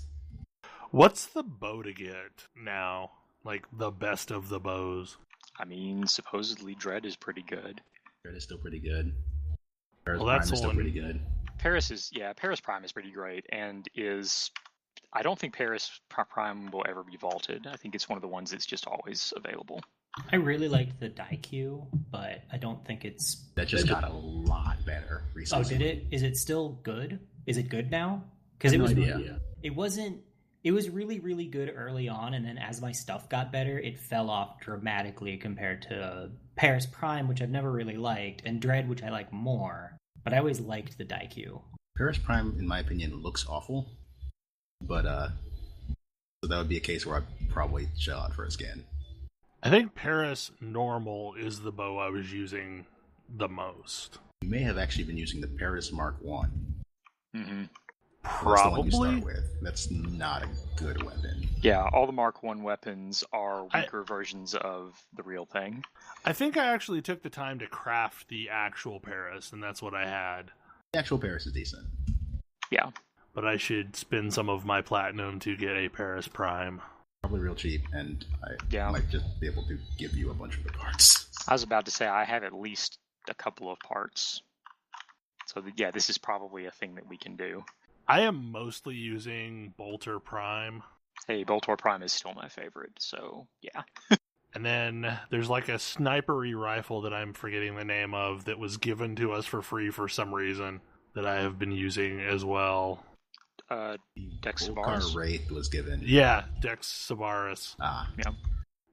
What's the bow to get now? Like, the best of the bows? I mean, supposedly Dread is pretty good. Dread is still pretty good. Paris Well, Prime that's is still one- pretty good. Paris Prime is pretty great, and I don't think Paris Prime will ever be vaulted. I think it's one of the ones that's just always available. I really liked the Daikyu, but I don't think it's... That just got a lot better recently. Oh, did it? Is it still good? Is it good now? Because I it have was... no idea. It wasn't... It was really, really good early on, and then as my stuff got better, it fell off dramatically compared to Paris Prime, which I've never really liked, and Dread, which I like more. But I always liked the Daikyu. Paris Prime, in my opinion, looks awful. But, so that would be a case where I'd probably shell out for a skin. I think Paris Normal is the bow I was using the most. You may have actually been using the Paris Mark 1. Mm-hmm. That's the one you Probably. start with. That's not a good weapon. Yeah, all the Mark 1 weapons are weaker versions of the real thing. I think I actually took the time to craft the actual Paris, and that's what I had. The actual Paris is decent. Yeah. But I should spend some of my platinum to get a Paris Prime. Probably real cheap, and I Yeah. might just be able to give you a bunch of the parts. I was about to say I have at least a couple of parts. So yeah, this is probably a thing that we can do. I am mostly using Bolter Prime. Hey, Boltor Prime is still my favorite, so yeah. And then there's like a snipery rifle that I'm forgetting the name of that was given to us for free for some reason that I have been using as well. Dex Volcar Savaris. Wraith was given. Yeah, Dex Savaris. Yeah.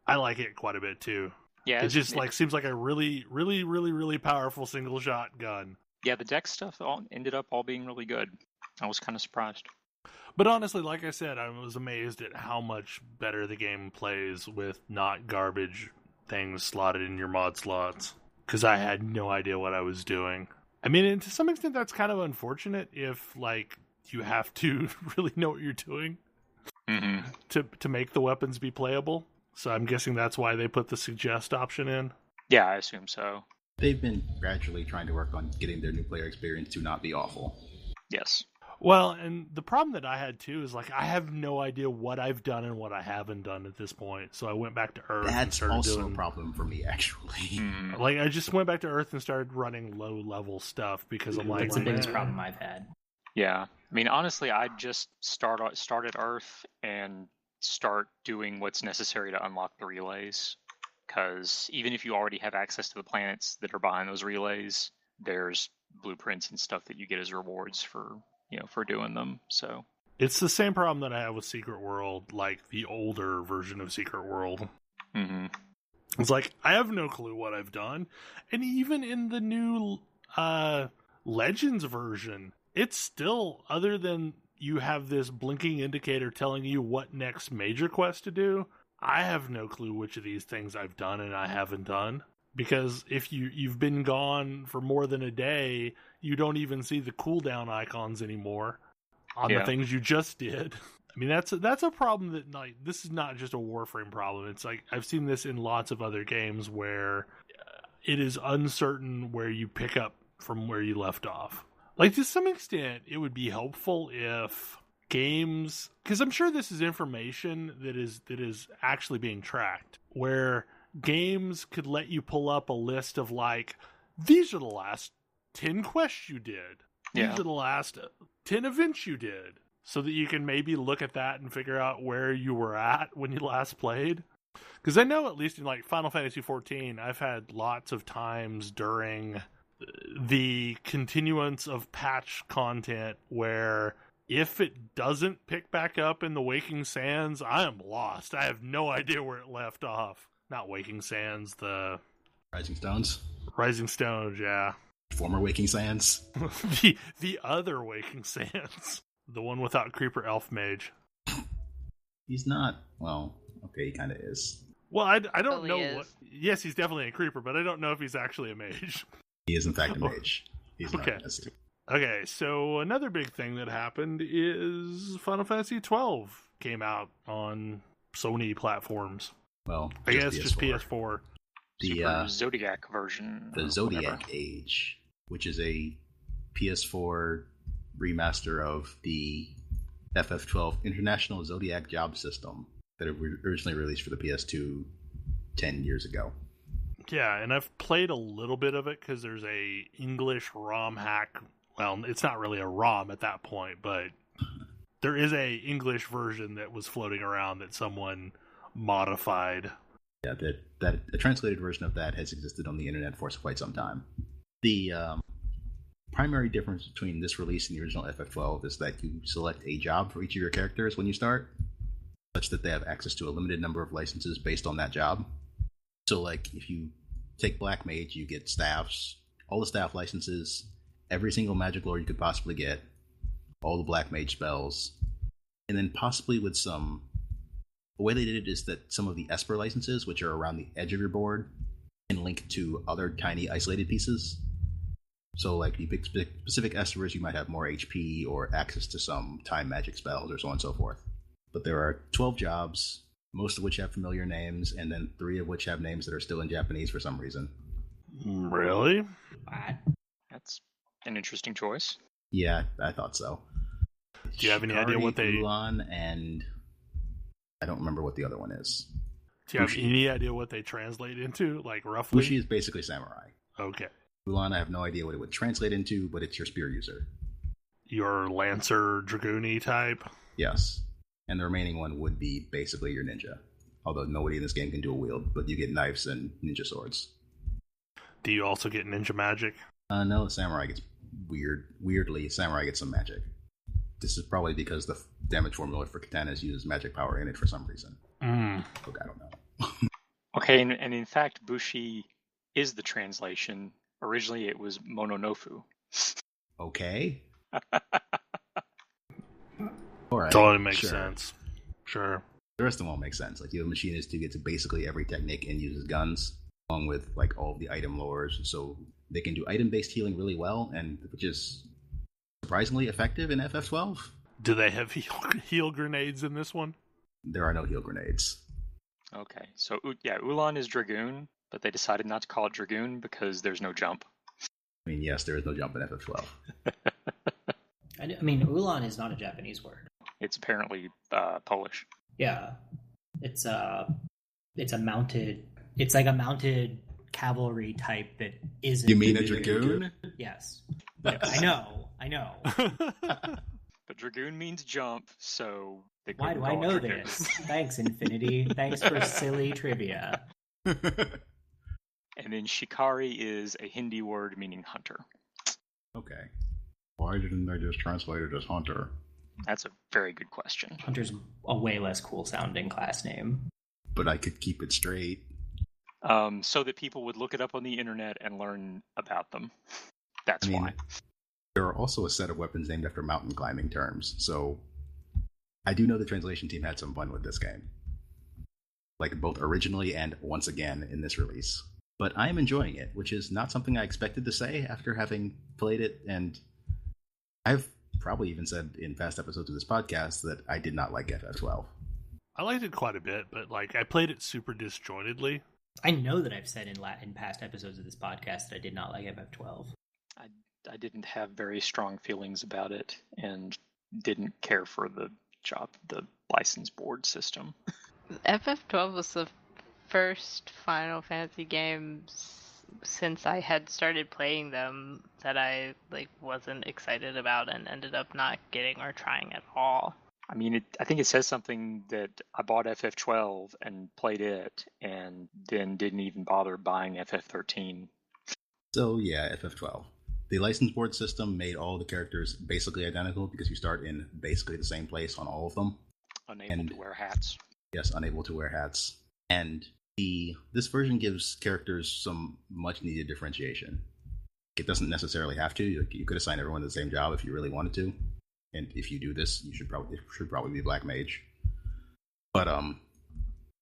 I like it quite a bit too. Yeah, It just like seems like a really, really, really, really powerful single shot gun. yeah, the Dex stuff ended up all being really good. I was kind of surprised. But honestly, like I said, I was amazed at how much better the game plays with not garbage things slotted in your mod slots. Because I had no idea what I was doing. I mean, and to some extent, that's kind of unfortunate if, like, you have to really know what you're doing to make the weapons be playable. So I'm guessing that's why they put the suggest option in. Yeah, I assume so. They've been gradually trying to work on getting their new player experience to not be awful. Yes. Well, and the problem that I had too is like I have no idea what I've done and what I haven't done at this point. So I went back to Earth and That's started also doing a problem for me, actually. like I just went back to Earth and started running low level stuff because I'm like That's the biggest "Eh." problem I've had. Yeah. I mean, honestly, I'd just start at Earth and start doing what's necessary to unlock the relays. Because even if you already have access to the planets that are behind those relays, there's blueprints and stuff that you get as rewards for doing them. So It's the same problem that I have with Secret World, like the older version of Secret World. It's like, I have no clue what I've done. And even in the new Legends version, it's still, other than you have this blinking indicator telling you what next major quest to do, I have no clue which of these things I've done and I haven't done. Because if you've been gone for more than a day, you don't even see the cooldown icons anymore on the things you just did. I mean, that's a problem that, like, this is not just a Warframe problem. It's like, I've seen this in lots of other games where it is uncertain where you pick up from where you left off. Like, to some extent, it would be helpful if games, because I'm sure this is information that is actually being tracked, where games could let you pull up a list of, like, these are the last 10 quests you did. These are the last 10 events you did. So that you can maybe look at that and figure out where you were at when you last played. Because I know, at least in, like, Final Fantasy XIV, I've had lots of times during the continuance of patch content where if it doesn't pick back up in the Waking Sands, I am lost. I have no idea where it left off. Not Waking Sands, the Rising Stones? Rising Stones, yeah. Former Waking Sands? the other Waking Sands. The one without Creeper Elf Mage. He's not, well, Okay, he kind of is. Well, I don't Totally know is. what. Yes, he's definitely a creeper, but I don't know if he's actually a mage. He is in fact a mage. He's an Okay. artist. Okay, so another big thing that happened is Final Fantasy XII came out on Sony platforms. Well, I guess just PS4. Super Zodiac version. The or Zodiac whatever. Age, which is a PS4 remaster of the FF12 International Zodiac Job System that originally released for the PS2 10 years ago. Yeah, and I've played a little bit of it because there's a English ROM hack. Well, it's not really a ROM at that point, but there is a English version that was floating around that someone modified. Yeah, that a translated version of that has existed on the internet for quite some time. The primary difference between this release and the original FF12 is that you select a job for each of your characters when you start, such that they have access to a limited number of licenses based on that job. So, like, if you take Black Mage, you get staffs, all the staff licenses, every single magic lore you could possibly get, all the Black Mage spells, and then possibly with some... The way they did it is that some of the Esper licenses, which are around the edge of your board, can link to other tiny isolated pieces. So, like, if you pick specific Espers, you might have more HP or access to some time magic spells or so on and so forth. But there are 12 jobs, most of which have familiar names, and then 3 of which have names that are still in Japanese for some reason. Really? What? That's an interesting choice. Yeah, I thought so. Do you have any idea what they... Ulan, and I don't remember what the other one is. Do you have any idea what they translate into, like, roughly? Bushi is basically samurai. Okay. Ulan, I have no idea what it would translate into, but it's your spear user. Your Lancer Dragoon-y type? Yes. And the remaining one would be basically your ninja. Although nobody in this game can do a wield, but you get knives and ninja swords. Do you also get ninja magic? No, the samurai gets weirdly, samurai gets some magic. This is probably because the damage formula for katanas uses magic power in it for some reason. Look, I don't know. Okay, and in fact, Bushi is the translation. Originally, it was Mononofu. Okay. All right. Totally makes sure. sense. Sure. The rest of them all make sense. Like, you have a machinist who gets basically every technique and uses guns, along with, like, all of the item lores. So they can do item-based healing really well, and which is surprisingly effective in FF12. Do they have heal grenades in this one? There are no heal grenades. Okay, so yeah, Ulan is Dragoon, but they decided not to call it Dragoon because there's no jump. I mean, yes, there is no jump in FF12. I mean, Ulan is not a Japanese word. It's apparently Polish. Yeah, it's a mounted. It's like a mounted cavalry type that isn't. You mean a dragoon? Yes, I know. But Dragoon means jump, so they Why do couldn't I call it know Dragoon. this? Thanks, Infinity. Thanks for silly trivia. And then Shikari is a Hindi word meaning hunter. Okay. Why didn't they just translate it as hunter? That's a very good question. Hunter's a way less cool sounding class name. But I could keep it straight. So that people would look it up on the internet and learn about them. That's why. There are also a set of weapons named after mountain climbing terms, so I do know the translation team had some fun with this game. Like, both originally and once again in this release. But I am enjoying it, which is not something I expected to say after having played it, and I've probably even said in past episodes of this podcast that I did not like FF12. I liked it quite a bit, but like I played it super disjointedly. I know that I've said in past episodes of this podcast that I did not like FF12. I didn't have very strong feelings about it and didn't care for the license board system. FF12 was the first Final Fantasy game since I had started playing them that I wasn't excited about and ended up not getting or trying at all. I mean, I think it says something that I bought FF12 and played it and then didn't even bother buying FF13. So yeah, FF12. The license board system made all the characters basically identical because you start in basically the same place on all of them. Unable to wear hats. Yes, unable to wear hats. And this version gives characters some much needed differentiation. It doesn't necessarily have to. You could assign everyone the same job if you really wanted to. And if you do this, it should probably be Black Mage. But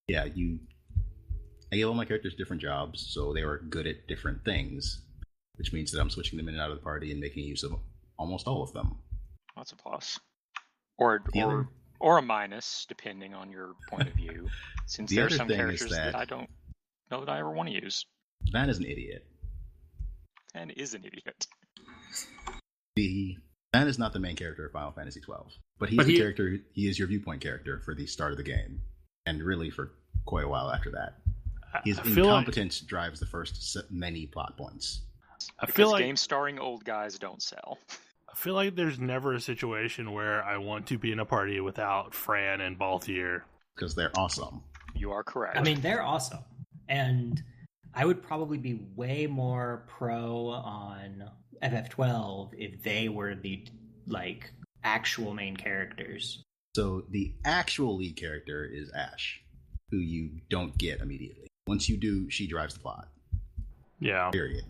Yeah, I gave all my characters different jobs, so they were good at different things, which means that I'm switching them in and out of the party and making use of almost all of them. That's a plus. Or a minus, depending on your point of view, since there are some characters that I don't know that I ever want to use. Van is an idiot. Van is an idiot. Van is not the main character of Final Fantasy XII, but the character. He is your viewpoint character for the start of the game, and really for quite a while after that. His incompetence drives the first many plot points. I feel like games starring old guys don't sell. I feel like there's never a situation where I want to be in a party without Fran and Balthier. Because they're awesome. You are correct. I mean, they're awesome. And I would probably be way more pro on FF12 if they were the, actual main characters. So the actual lead character is Ash, who you don't get immediately. Once you do, she drives the plot. Yeah. Period.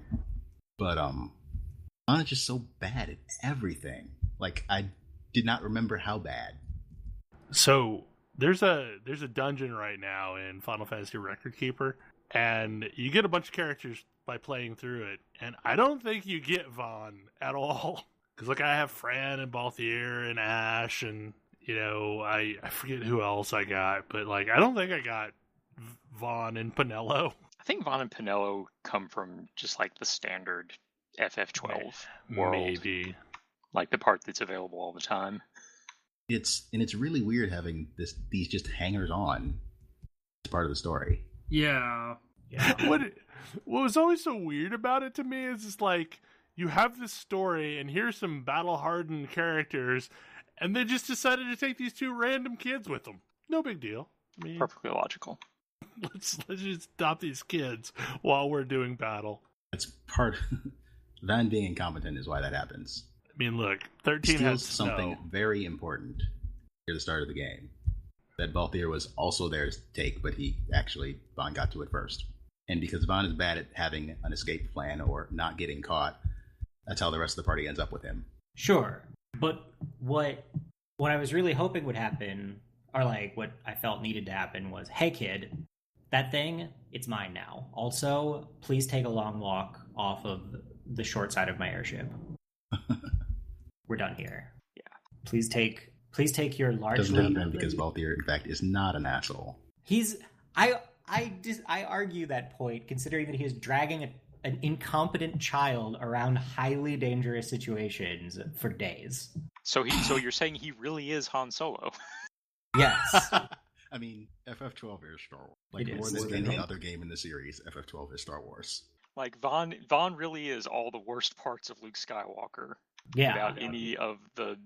But, Anna's just so bad at everything. I did not remember how bad. So there's a dungeon right now in Final Fantasy Record Keeper, and you get a bunch of characters by playing through it, and I don't think you get Vaughn at all. Because I have Fran and Balthier and Ash, and I forget who else I got, but I don't think I got Vaughn and Pinello. I think Vaughn and Pinello come from just the standard FF12 world. Maybe. The part that's available all the time. It's really weird having these just hangers on as part of the story. Yeah. What was always so weird about it to me is it's you have this story and here's some battle-hardened characters, and they just decided to take these two random kids with them. No big deal. I mean, perfectly logical. Let's just adopt these kids while we're doing battle. That's part. Van being incompetent is why that happens. I mean, look, 13 has something very important near the start of the game that Balthier was also there to take, but Vaughn got to it first. And because Vaughn is bad at having an escape plan or not getting caught, that's how the rest of the party ends up with him. Sure, but what I was really hoping would happen, or what I felt needed to happen, was, hey kid, that thing, it's mine now. Also, please take a long walk off of the short side of my airship. We're done here. Yeah. Please take your largely... Doesn't happen because Balthier, in fact, is not an asshole. I argue that point, considering that he is dragging an incompetent child around highly dangerous situations for days. So you're saying he really is Han Solo? Yes. I mean, FF12 is Star Wars. More than any other game in the series, FF12 is Star Wars. Vaughn really is all the worst parts of Luke Skywalker. Yeah. Without any of the...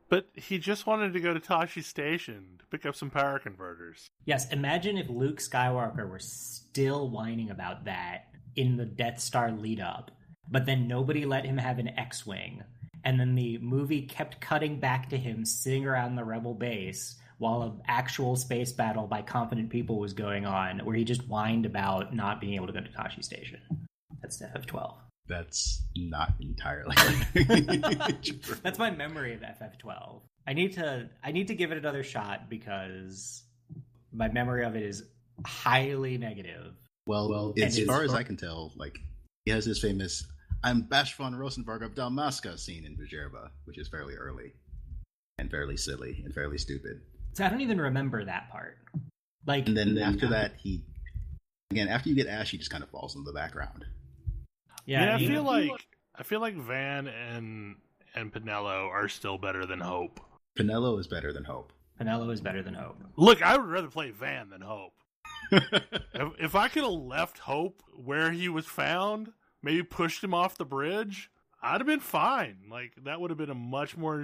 But he just wanted to go to Tashi Station to pick up some power converters. Yes, imagine if Luke Skywalker were still whining about that in the Death Star lead up, but then nobody let him have an X-Wing, and then the movie kept cutting back to him sitting around the Rebel base while an actual space battle by competent people was going on, where he just whined about not being able to go to Tashi Station. That's FF12. That's not entirely That's my memory of FF12. I need to give it another shot because my memory of it is highly negative. Well, as far as I can tell, he has his famous "I'm Bash von Rosenberg of Dalmasca" scene in Vijerba, which is fairly early and fairly silly and fairly stupid. So I don't even remember that part. And then after that, after you get Ash, he just kind of falls into the background. Yeah, I feel like Van and Pinello are still better than Hope. Pinello is better than Hope. Look, I would rather play Van than Hope. If I could have left Hope where he was found, maybe pushed him off the bridge, I'd have been fine. That would have been a much more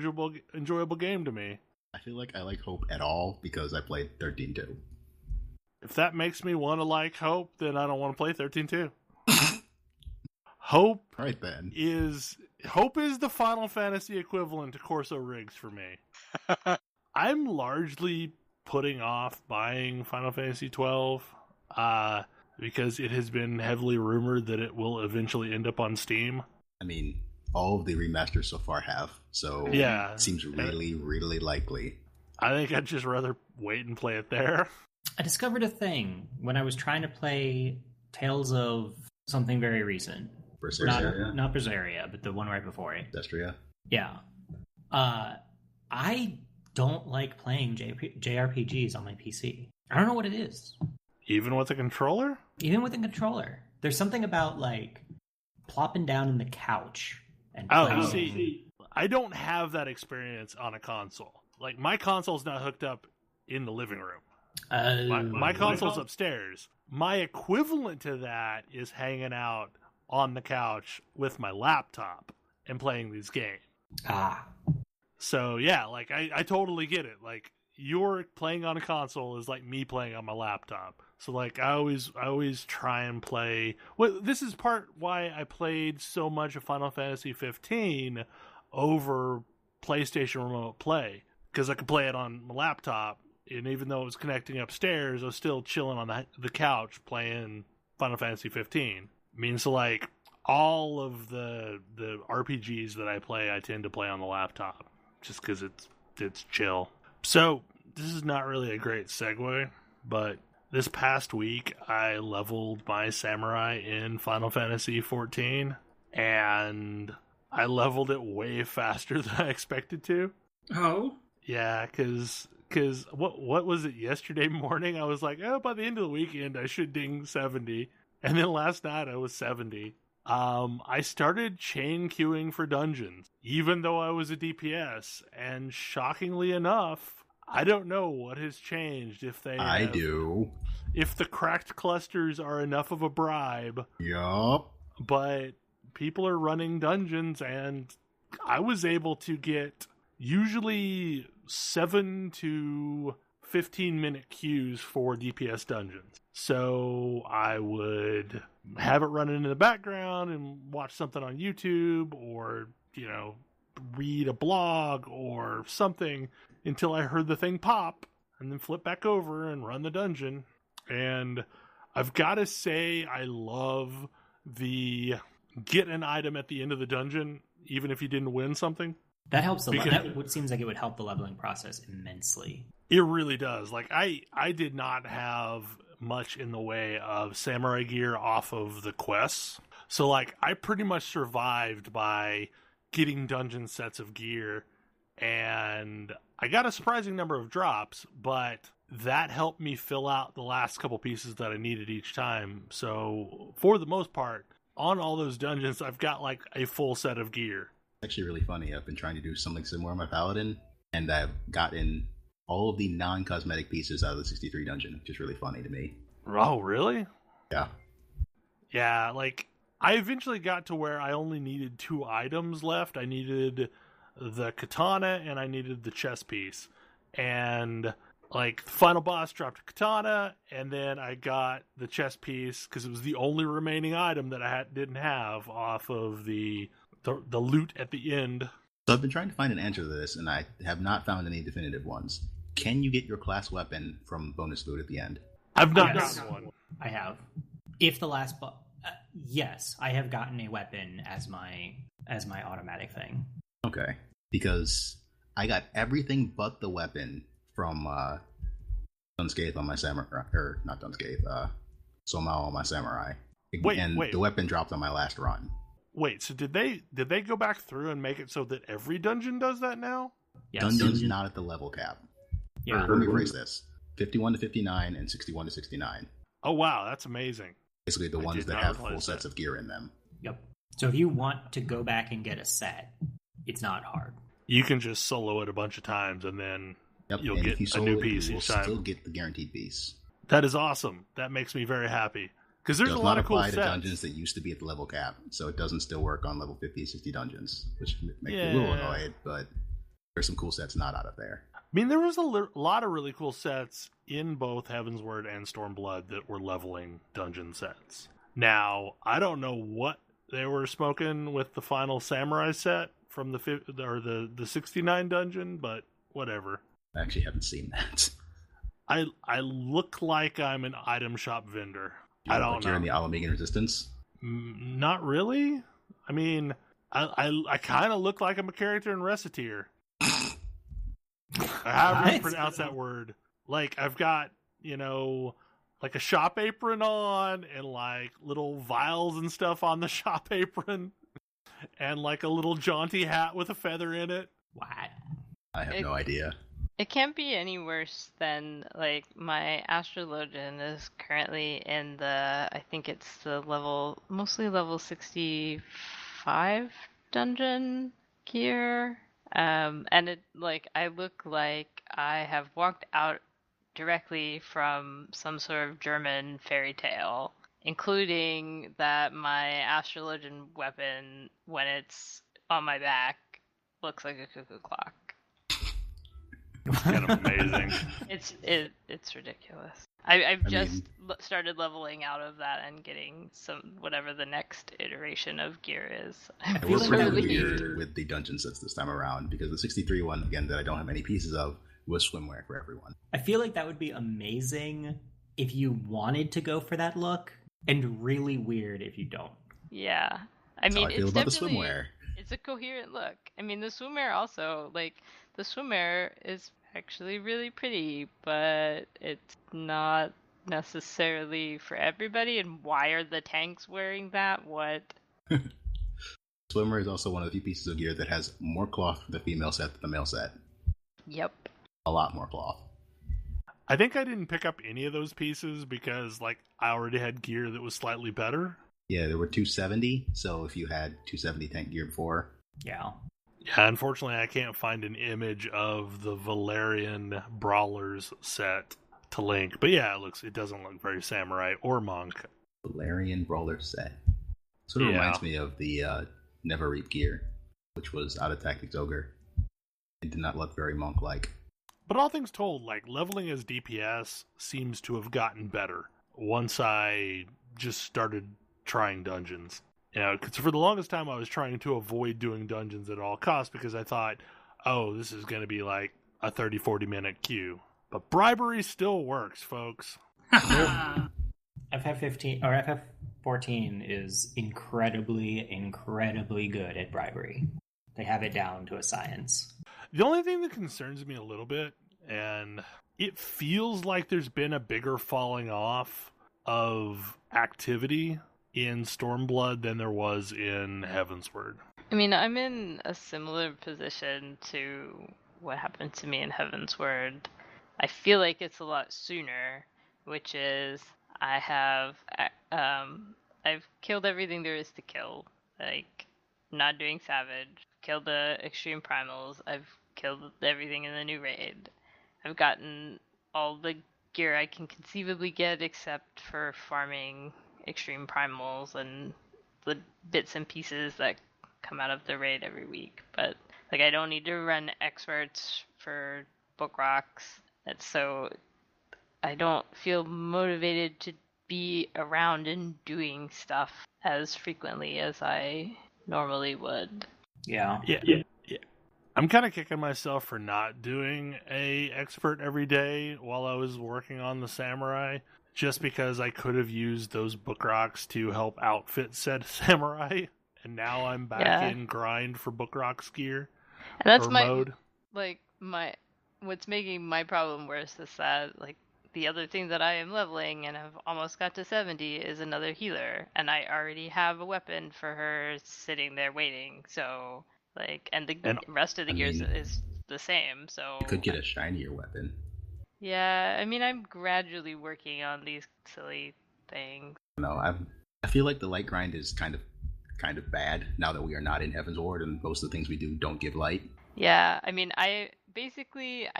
enjoyable game to me. I feel like I like Hope at all because I played 13-2. If that makes me want to like Hope, then I don't want to play 13-2. Hope is the Final Fantasy equivalent to Corso Rigs for me. I'm largely putting off buying Final Fantasy XII because it has been heavily rumored that it will eventually end up on Steam. I mean, all of the remasters so far have, so yeah, it seems really, really likely. I think I'd just rather wait and play it there. I discovered a thing when I was trying to play Tales of something very recent. Berseria? Not Berseria, but the one right before it. Destria? Yeah. I don't like playing JRPGs on my PC. I don't know what it is. Even with a controller? Even with a controller. There's something about, like, plopping down in the couch and playing. See, I don't have that experience on a console. Like, my console's not hooked up in the living room. My console's upstairs. My equivalent to that is hanging out on the couch with my laptop and playing these games. So yeah, like I totally get it. Like you're playing on a console is like me playing on my laptop. So like I always try and play. Well, this is part why I played so much of Final Fantasy XV over PlayStation Remote Play, because I could play it on my laptop. And even though it was connecting upstairs, I was still chilling on the couch playing Final Fantasy XV. I mean, so like all of the RPGs that I play, I tend to play on the laptop just because it's chill. So this is not really a great segue, but this past week I leveled my samurai in Final Fantasy XIV, and I leveled it way faster than I expected to. Oh? Yeah, because what was it, yesterday morning? I was like, oh, by the end of the weekend, I should ding 70. And then last night, I was 70. I started chain queuing for dungeons, even though I was a DPS. And shockingly enough, I don't know what has changed. If the cracked clusters are enough of a bribe. Yup. But people are running dungeons, and I was able to get usually 7 to 15-minute queues for DPS dungeons. So I would have it running in the background and watch something on YouTube or, read a blog or something until I heard the thing pop and then flip back over and run the dungeon. And I've got to say, I love the get an item at the end of the dungeon, even if you didn't win something. That helps that seems like it would help the leveling process immensely. It really does. Like I did not have much in the way of samurai gear off of the quests. So like I pretty much survived by getting dungeon sets of gear, and I got a surprising number of drops, but that helped me fill out the last couple pieces that I needed each time. So for the most part, on all those dungeons, I've got like a full set of gear. Actually really funny. I've been trying to do something similar in my Paladin, and I've gotten all of the non-cosmetic pieces out of the 63 dungeon, which is really funny to me. Oh, really? Yeah. Yeah, like, I eventually got to where I only needed 2 items left. I needed the katana, and I needed the chest piece. And, like, the final boss dropped a katana, and then I got the chest piece, because it was the only remaining item that I didn't have off of the loot at the end. So I've been trying to find an answer to this, and I have not found any definitive ones. Can you get your class weapon from bonus loot at the end? I've not gotten one. I have. If the last yes, I have gotten a weapon as my automatic thing. Okay, because I got everything but the weapon from Unscathed on my samurai, or not Unscathed, Somao on my samurai. Wait. The weapon dropped on my last run. Wait, so did they go back through and make it so that every dungeon does that now? Yes. Dungeons not at the level cap. Yeah. Let me rephrase this. 51 to 59 and 61 to 69. Oh, wow, that's amazing. Basically the ones that have full sets of gear in them. Yep. So if you want to go back and get a set, it's not hard. You can just solo it a bunch of times, and then you'll get a new piece each time. You'll still get the guaranteed piece. That is awesome. That makes me very happy. Because there's a lot of cool sets. It does not apply to dungeons that used to be at the level cap, so it doesn't still work on level 50, 60 dungeons, which makes me a little annoyed, but there's some cool sets not out of there. I mean, there was a lot of really cool sets in both Heavensward and Stormblood that were leveling dungeon sets. Now, I don't know what they were smoking with the final Samurai set from the 69 dungeon, but whatever. I actually haven't seen that. I look like I'm an item shop vendor. I don't know. You're in the Alamegan Resistance? Not really. I mean, I kind of look like I'm a character in Reciteer. However you pronounce that word. Like, I've got like a shop apron on and like little vials and stuff on the shop apron and like a little jaunty hat with a feather in it. What? I have no idea. It can't be any worse than, like, my Astrologian is currently in I think it's the mostly level 65 dungeon gear. And it, like, I look like I have walked out directly from some sort of German fairy tale, including that my Astrologian weapon, when it's on my back, looks like a cuckoo clock. It's kind of amazing. It's ridiculous. I've just started leveling out of that and getting whatever the next iteration of gear is. And we're pretty weird with the dungeon sets this time around, because the 63 one, again, that I don't have any pieces of, was swimwear for everyone. I feel like that would be amazing if you wanted to go for that look, and really weird if you don't. Yeah. I feel about the swimwear. It's a coherent look. I mean, the swimwear also, like, the swimwear is actually really pretty, but it's not necessarily for everybody. And why are the tanks wearing that? What? Swimwear is also one of the few pieces of gear that has more cloth for the female set than the male set. Yep. A lot more cloth. I think I didn't pick up any of those pieces because, like, I already had gear that was slightly better. Yeah, there were 270, so if you had 270 tank gear before... Yeah. Yeah, unfortunately, I can't find an image of the Valerian Brawlers set to link. But yeah, it doesn't look very samurai or monk. Valerian Brawler set. Sort of reminds me of the Never Reap gear, which was out of Tactics Ogre. It did not look very monk-like. But all things told, like, leveling as DPS seems to have gotten better once I just started trying dungeons. Because for the longest time I was trying to avoid doing dungeons at all costs because I thought, oh, this is going to be like a 30-40 minute queue. But Bribery still works, folks. FF15 or FF14 is incredibly, incredibly good at Bribery. They have it down to a science. The only thing that concerns me a little bit, and it feels like there's been a bigger falling off of activity in Stormblood than there was in Heavensward. I mean, I'm in a similar position to what happened to me in Heavensward. I feel like it's a lot sooner, which is I've killed everything there is to kill. Like, not doing Savage, killed the Extreme Primals, I've killed everything in the new raid. I've gotten all the gear I can conceivably get except for farming Extreme Primals and the bits and pieces that come out of the raid every week. But, like, I don't need to run experts for book rocks. So I don't feel motivated to be around and doing stuff as frequently as I normally would. Yeah. I'm kind of kicking myself for not doing a expert every day while I was working on the Samurai, just because I could have used those book rocks to help outfit said Samurai, and now I'm back in grind for book rocks gear. And that's mode. What's making my problem worse is that, like, the other thing that I am leveling and have almost got to 70 is another healer, and I already have a weapon for her sitting there waiting. So, like, and the rest of the gear is the same. So you could get a shinier weapon. Yeah, I mean, I'm gradually working on these silly things. No, I feel like the light grind is kind of bad now that we are not in Heaven's Ward, and most of the things we do don't give light. Yeah, I mean, I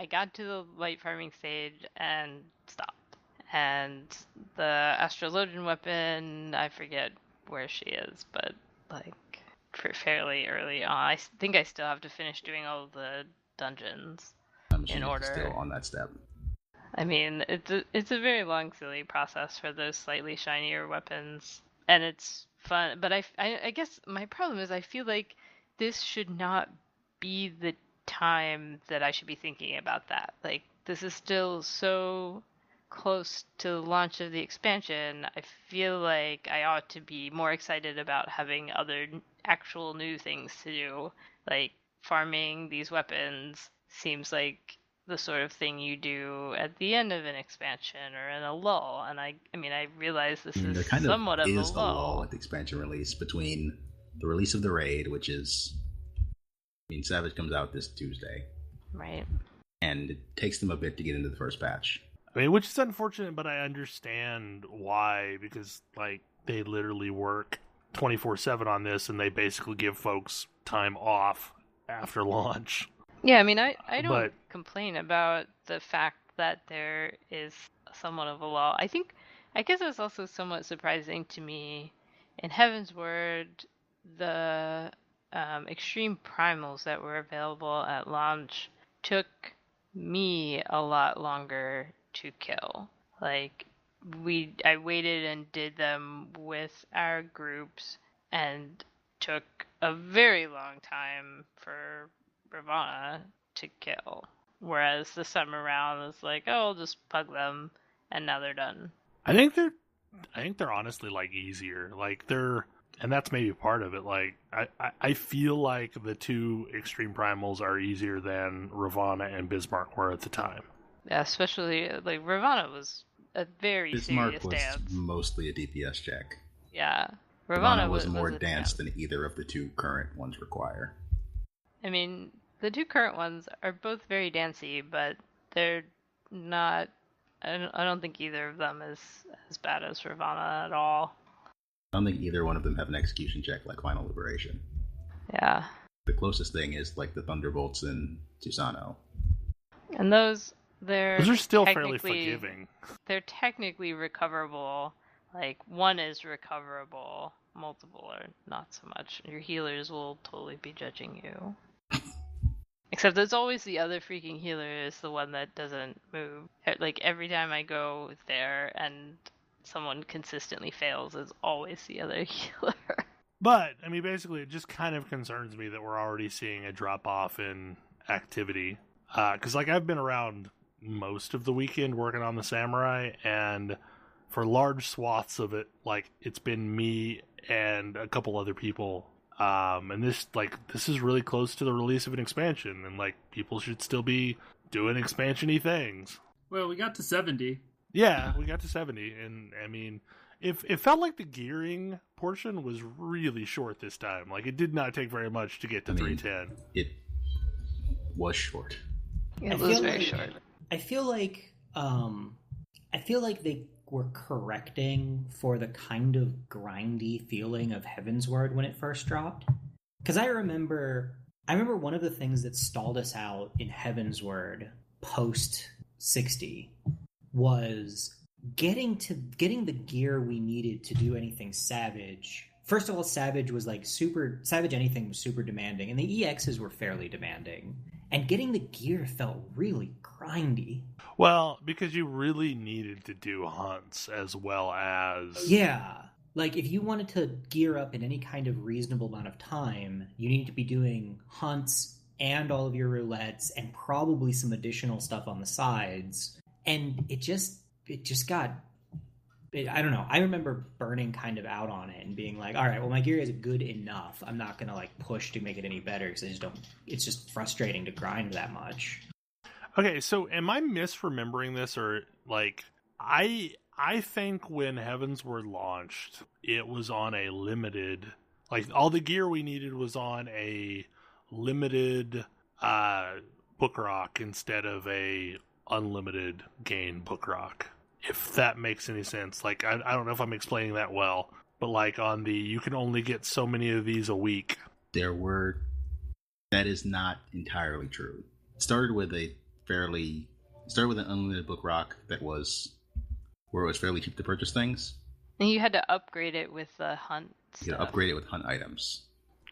got to the light farming stage and stopped. And the Astrologian weapon, I forget where she is, but, like, fairly early on. I think I still have to finish doing all the dungeons in order. Still on that step. I mean, it's a very long, silly process for those slightly shinier weapons, and it's fun. But I guess my problem is I feel like this should not be the time that I should be thinking about that. Like, this is still so close to the launch of the expansion. I feel like I ought to be more excited about having other actual new things to do. Like, farming these weapons seems like the sort of thing you do at the end of an expansion or in a lull. And I realize this is there kind somewhat of of is a a lull lull. at the expansion release between the release of the raid, which is, Savage comes out this Tuesday, Right. and it takes them a bit to get into the first patch. Which is unfortunate, but I understand why, because they literally work 24/7 on this, and they basically give folks time off after launch. Yeah, I don't complain about the fact that there is somewhat of a lull. I guess it's also somewhat surprising to me. In Heaven's Word, the extreme primals that were available at launch took me a lot longer to kill. I waited and did them with our groups, and took a very long time for Ravana to kill. Whereas this time around, it's like, oh, I'll just pug them, and now they're done. I think they're honestly easier. And that's maybe part of it. I feel like the two extreme primals are easier than Ravana and Bismarck were at the time. Yeah, especially Ravana was a very Bismarck serious was dance. mostly a DPS check. Yeah, Ravana was more a dance than either of the two current ones require. The two current ones are both very dancey, but they're not. I don't think either of them is as bad as Ravana at all. I don't think either one of them have an execution check like Final Liberation. Yeah. The closest thing is the Thunderbolts in Susano. And those are still fairly forgiving. They're technically recoverable. One is recoverable. Multiple are not so much. Your healers will totally be judging you. Except there's always the other freaking healer is the one that doesn't move. Every time I go there and someone consistently fails, it's always the other healer. But, basically, it just kind of concerns me that we're already seeing a drop-off in activity. Because, I've been around most of the weekend working on the Samurai, and for large swaths of it, it's been me and a couple other people. And this is really close to the release of an expansion, and people should still be doing expansion-y things. Well, we got to 70. Yeah, we got to 70, and it felt like the gearing portion was really short this time. It did not take very much to get to 310. It was short. It was very short. I feel like they were correcting for the kind of grindy feeling of Heavensward when it first dropped. Because I remember one of the things that stalled us out in Heavensward post 60 was getting the gear we needed to do anything Savage. First of all, Savage was Savage anything was super demanding, and the EXs were fairly demanding. And getting the gear felt really grindy. Well, because you really needed to do hunts as well as... Yeah. If you wanted to gear up in any kind of reasonable amount of time, you need to be doing hunts and all of your roulettes and probably some additional stuff on the sides. And it just got... I don't know. I remember burning kind of out on it and being like, all right, well, my gear is good enough. I'm not going to push to make it any better because it's just frustrating to grind that much. Okay, so am I misremembering this, or I think when Heavensward launched, it was on a limited, all the gear we needed was on a limited book rock instead of a unlimited gain book rock. If that makes any sense. I don't know if I'm explaining that well, but on the you can only get so many of these a week. That is not entirely true. It started with an unlimited book rock where it was fairly cheap to purchase things. And you had to upgrade it with the hunt stuff. You had to upgrade it with hunt items.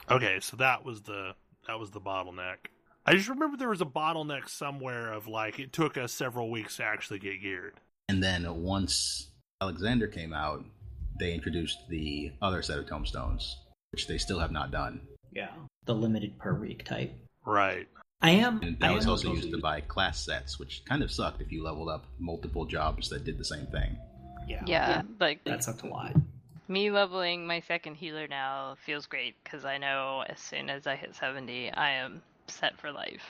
Okay, so that was the bottleneck. I just remember there was a bottleneck somewhere of it took us several weeks to actually get geared. And then once Alexander came out, they introduced the other set of tombstones, which they still have not done. Yeah, the limited per week type. Right. And that was also used to buy class sets, which kind of sucked if you leveled up multiple jobs that did the same thing. Yeah. That sucked a lot. Me leveling my second healer now feels great because I know as soon as I hit 70, I am set for life.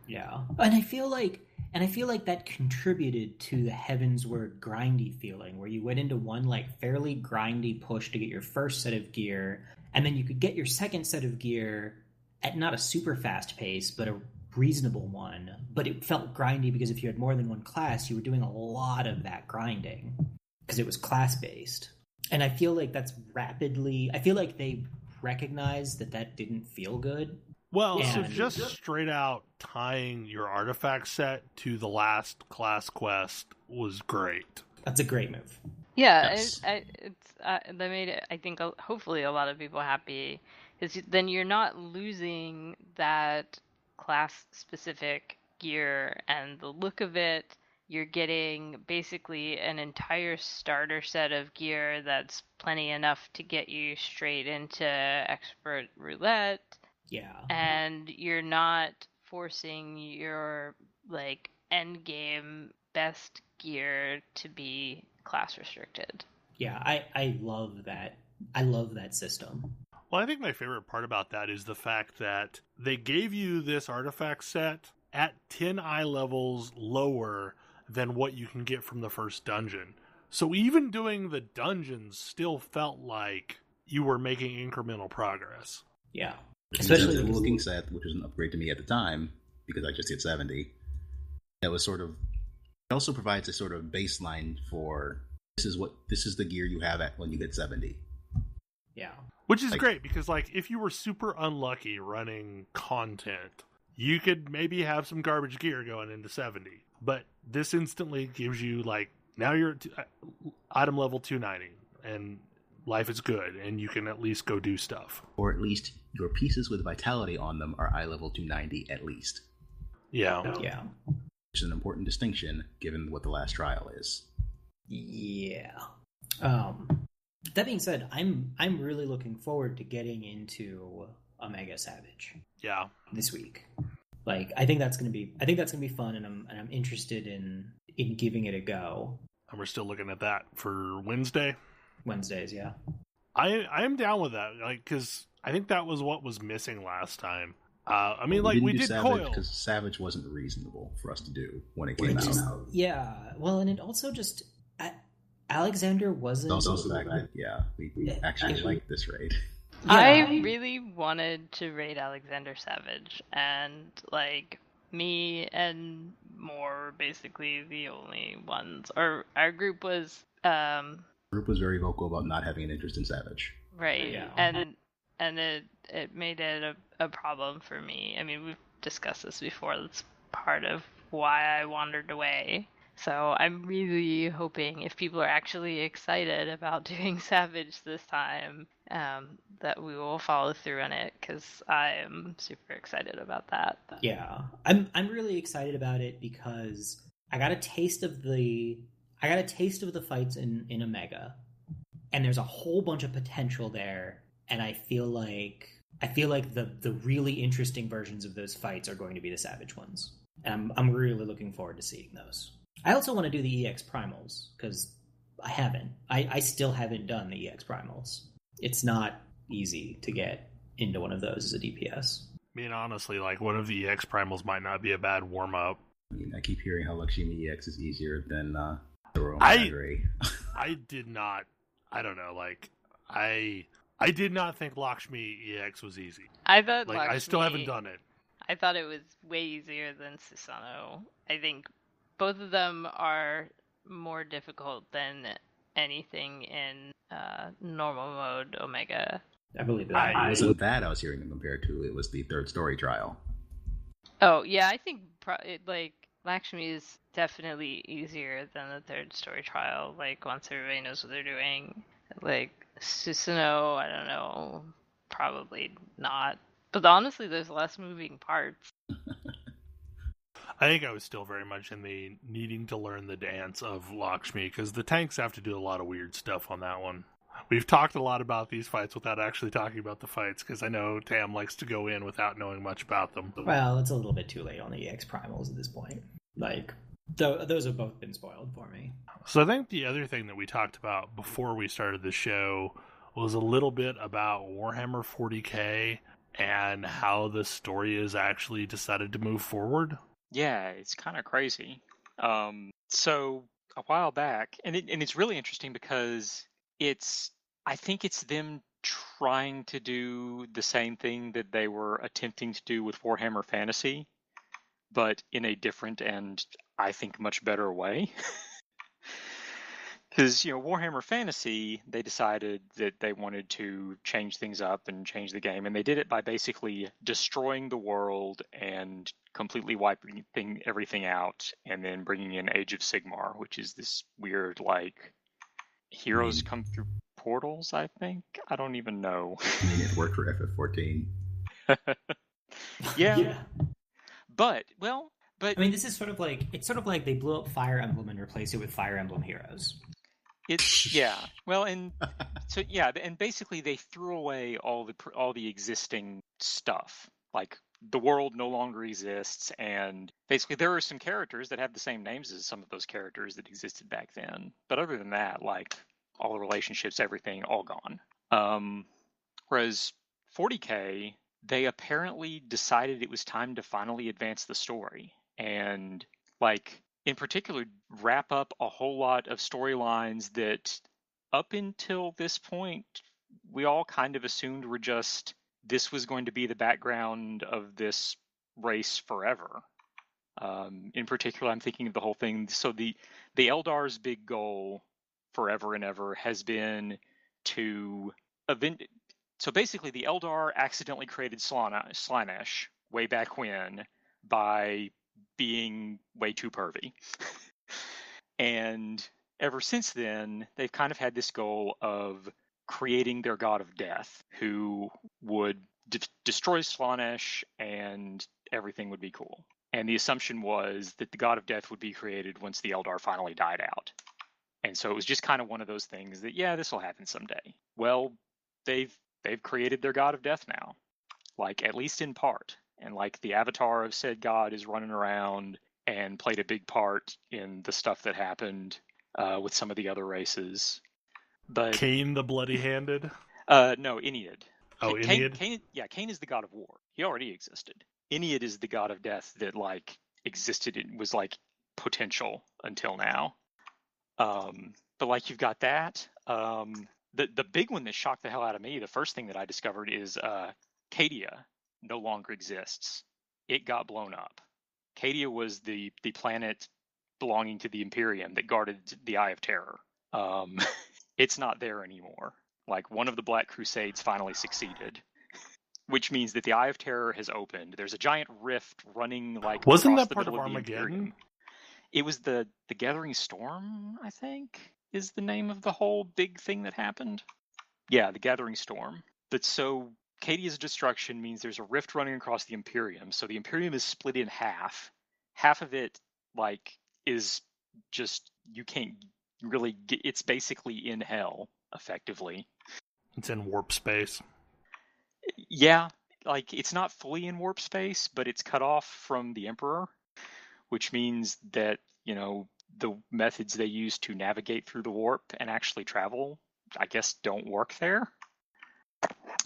Yeah. And I feel like And I feel like that contributed to the Heavensward grindy feeling, where you went into one like fairly grindy push to get your first set of gear, and then you could get your second set of gear at not a super fast pace, but a reasonable one. But it felt grindy because if you had more than one class, you were doing a lot of that grinding because it was class-based. And I feel like I feel like they recognized that didn't feel good. Well, so just straight out tying your artifact set to the last class quest was great. That's a great move. Yeah, Yes. that made it, I think, hopefully a lot of people happy. Because then you're not losing that class-specific gear and the look of it. You're getting basically an entire starter set of gear that's plenty enough to get you straight into expert roulette. Yeah. And you're not forcing your like end game best gear to be class restricted. Yeah, I love that. I love that system. Well, I think my favorite part about that is the fact that they gave you this artifact set at 10 eye levels lower than what you can get from the first dungeon. So even doing the dungeons still felt like you were making incremental progress. Yeah. Especially the looking set, which was an upgrade to me at the time, because I just hit 70. That was sort of... It also provides a sort of baseline for this is the gear you have at when you hit 70. Yeah. Which is great, because like if you were super unlucky running content, you could maybe have some garbage gear going into 70. But this instantly gives you like, now you're at item level 290, and life is good, and you can at least go do stuff. Or at least your pieces with vitality on them are eye level 290 at least. Yeah. Yeah. Which is an important distinction given what the last trial is. Yeah. That being said, I'm really looking forward to getting into Omega Savage. Yeah. This week. Like, I think that's gonna be fun, and I'm interested in giving it a go. And we're still looking at that for Wednesdays, yeah. I am down with that, like, because I think that was what was missing last time. I mean, Well, like, we didn't did do Savage Coil. because Savage wasn't reasonable for us to do when it came out. Yeah. Well, and it also just... Alexander wasn't... Also the fact that, we actually liked this raid. Yeah. I really wanted to raid Alexander Savage, and like me and more basically the only ones. Or our group was The group was very vocal about not having an interest in Savage. right, Yeah. and it made it a problem for me. I mean, we've discussed this before. That's part of why I wandered away. So I'm really hoping if people are actually excited about doing Savage this time, that we will follow through on it, because I am super excited about that. Yeah. I'm really excited about it because I got a taste of the fights in Omega, and there's a whole bunch of potential there, and I feel like the really interesting versions of those fights are going to be the Savage ones. And I'm really looking forward to seeing those. I also want to do the EX Primals, because I haven't. I still haven't done the EX Primals. It's not easy to get into one of those as a DPS. I mean, honestly, like, one of the EX Primals might not be a bad warm-up. I mean, I keep hearing how Lakshmi EX is easier than the Roman I Battery. I did not, I don't know, like, I did not think Lakshmi EX was easy. I thought Like, I still haven't done it. I thought it was way easier than Susano. I think both of them are more difficult than anything in normal mode Omega. I believe that. It wasn't that I was hearing them compared to. It was the third story trial. Oh, yeah, I think, like, Lakshmi is definitely easier than the third story trial, like, once everybody knows what they're doing. Like, Susano, I don't know, probably not. But honestly, there's less moving parts. I think I was still very much in the needing to learn the dance of Lakshmi, because the tanks have to do a lot of weird stuff on that one. We've talked a lot about these fights without actually talking about the fights, because I know Tam likes to go in without knowing much about them. Well, it's a little bit too late on the EX Primals at this point. Like, those have both been spoiled for me. So I think the other thing that we talked about before we started the show was a little bit about Warhammer 40k and how the story is actually decided to move forward. Yeah, it's kind of crazy. So a while back, and it's really interesting because I think it's them trying to do the same thing that they were attempting to do with Warhammer Fantasy, but in a different and I think much better way. Because, Warhammer Fantasy, they decided that they wanted to change things up and change the game, and they did it by basically destroying the world and completely wiping everything out, and then bringing in Age of Sigmar, which is this weird, like, heroes come through portals, I think? I don't even know. I mean, it worked for FF14. Yeah. But I mean, this is sort of like they blew up Fire Emblem and replaced it with Fire Emblem Heroes. Well, and so and basically they threw away all the existing stuff. Like, the world no longer exists, and basically there are some characters that have the same names as some of those characters that existed back then. But other than that, like, all the relationships, everything, all gone. Whereas 40K, they apparently decided it was time to finally advance the story, and, like, in particular, wrap up a whole lot of storylines that up until this point we all kind of assumed were just, this was going to be the background of this race forever. In particular, I'm thinking of the whole thing. So the Eldar's big goal forever and ever has been to so basically the Eldar accidentally created Slaanesh way back when by being way too pervy. And ever since then, they've kind of had this goal of creating their god of death, who would destroy Slaanesh and everything would be cool. And the assumption was that the god of death would be created once the Eldar finally died out. And so it was just kind of one of those things that, yeah, this will happen someday. Well, they've created their god of death now, like, at least in part. And, like, the avatar of said god is running around and played a big part in the stuff that happened with some of the other races. But Cain the Bloody-Handed? No, Ennead. Oh, Ennead? Cain is the god of war. He already existed. Ennead is the god of death that, like, existed. It was, like, potential until now. But, like, you've got that. The big one that shocked the hell out of me, the first thing that I discovered is Cadia no longer exists. It got blown up. Cadia was the planet belonging to the Imperium that guarded the Eye of Terror. It's not there anymore. Like, one of the Black Crusades finally succeeded, which means that the Eye of Terror has opened. There's a giant rift running, like, Wasn't across that the part of middle of the Armageddon? Imperium. It was the Gathering Storm, I think, is the name of the whole big thing that happened. Yeah, the Gathering Storm. But so Cadia's destruction means there's a rift running across the Imperium. So the Imperium is split in half. Half of it, like, is just, you can't really get, it's basically in hell, effectively. It's in warp space. Yeah, like, it's not fully in warp space, but it's cut off from the Emperor, which means that, the methods they use to navigate through the warp and actually travel, I guess, don't work there.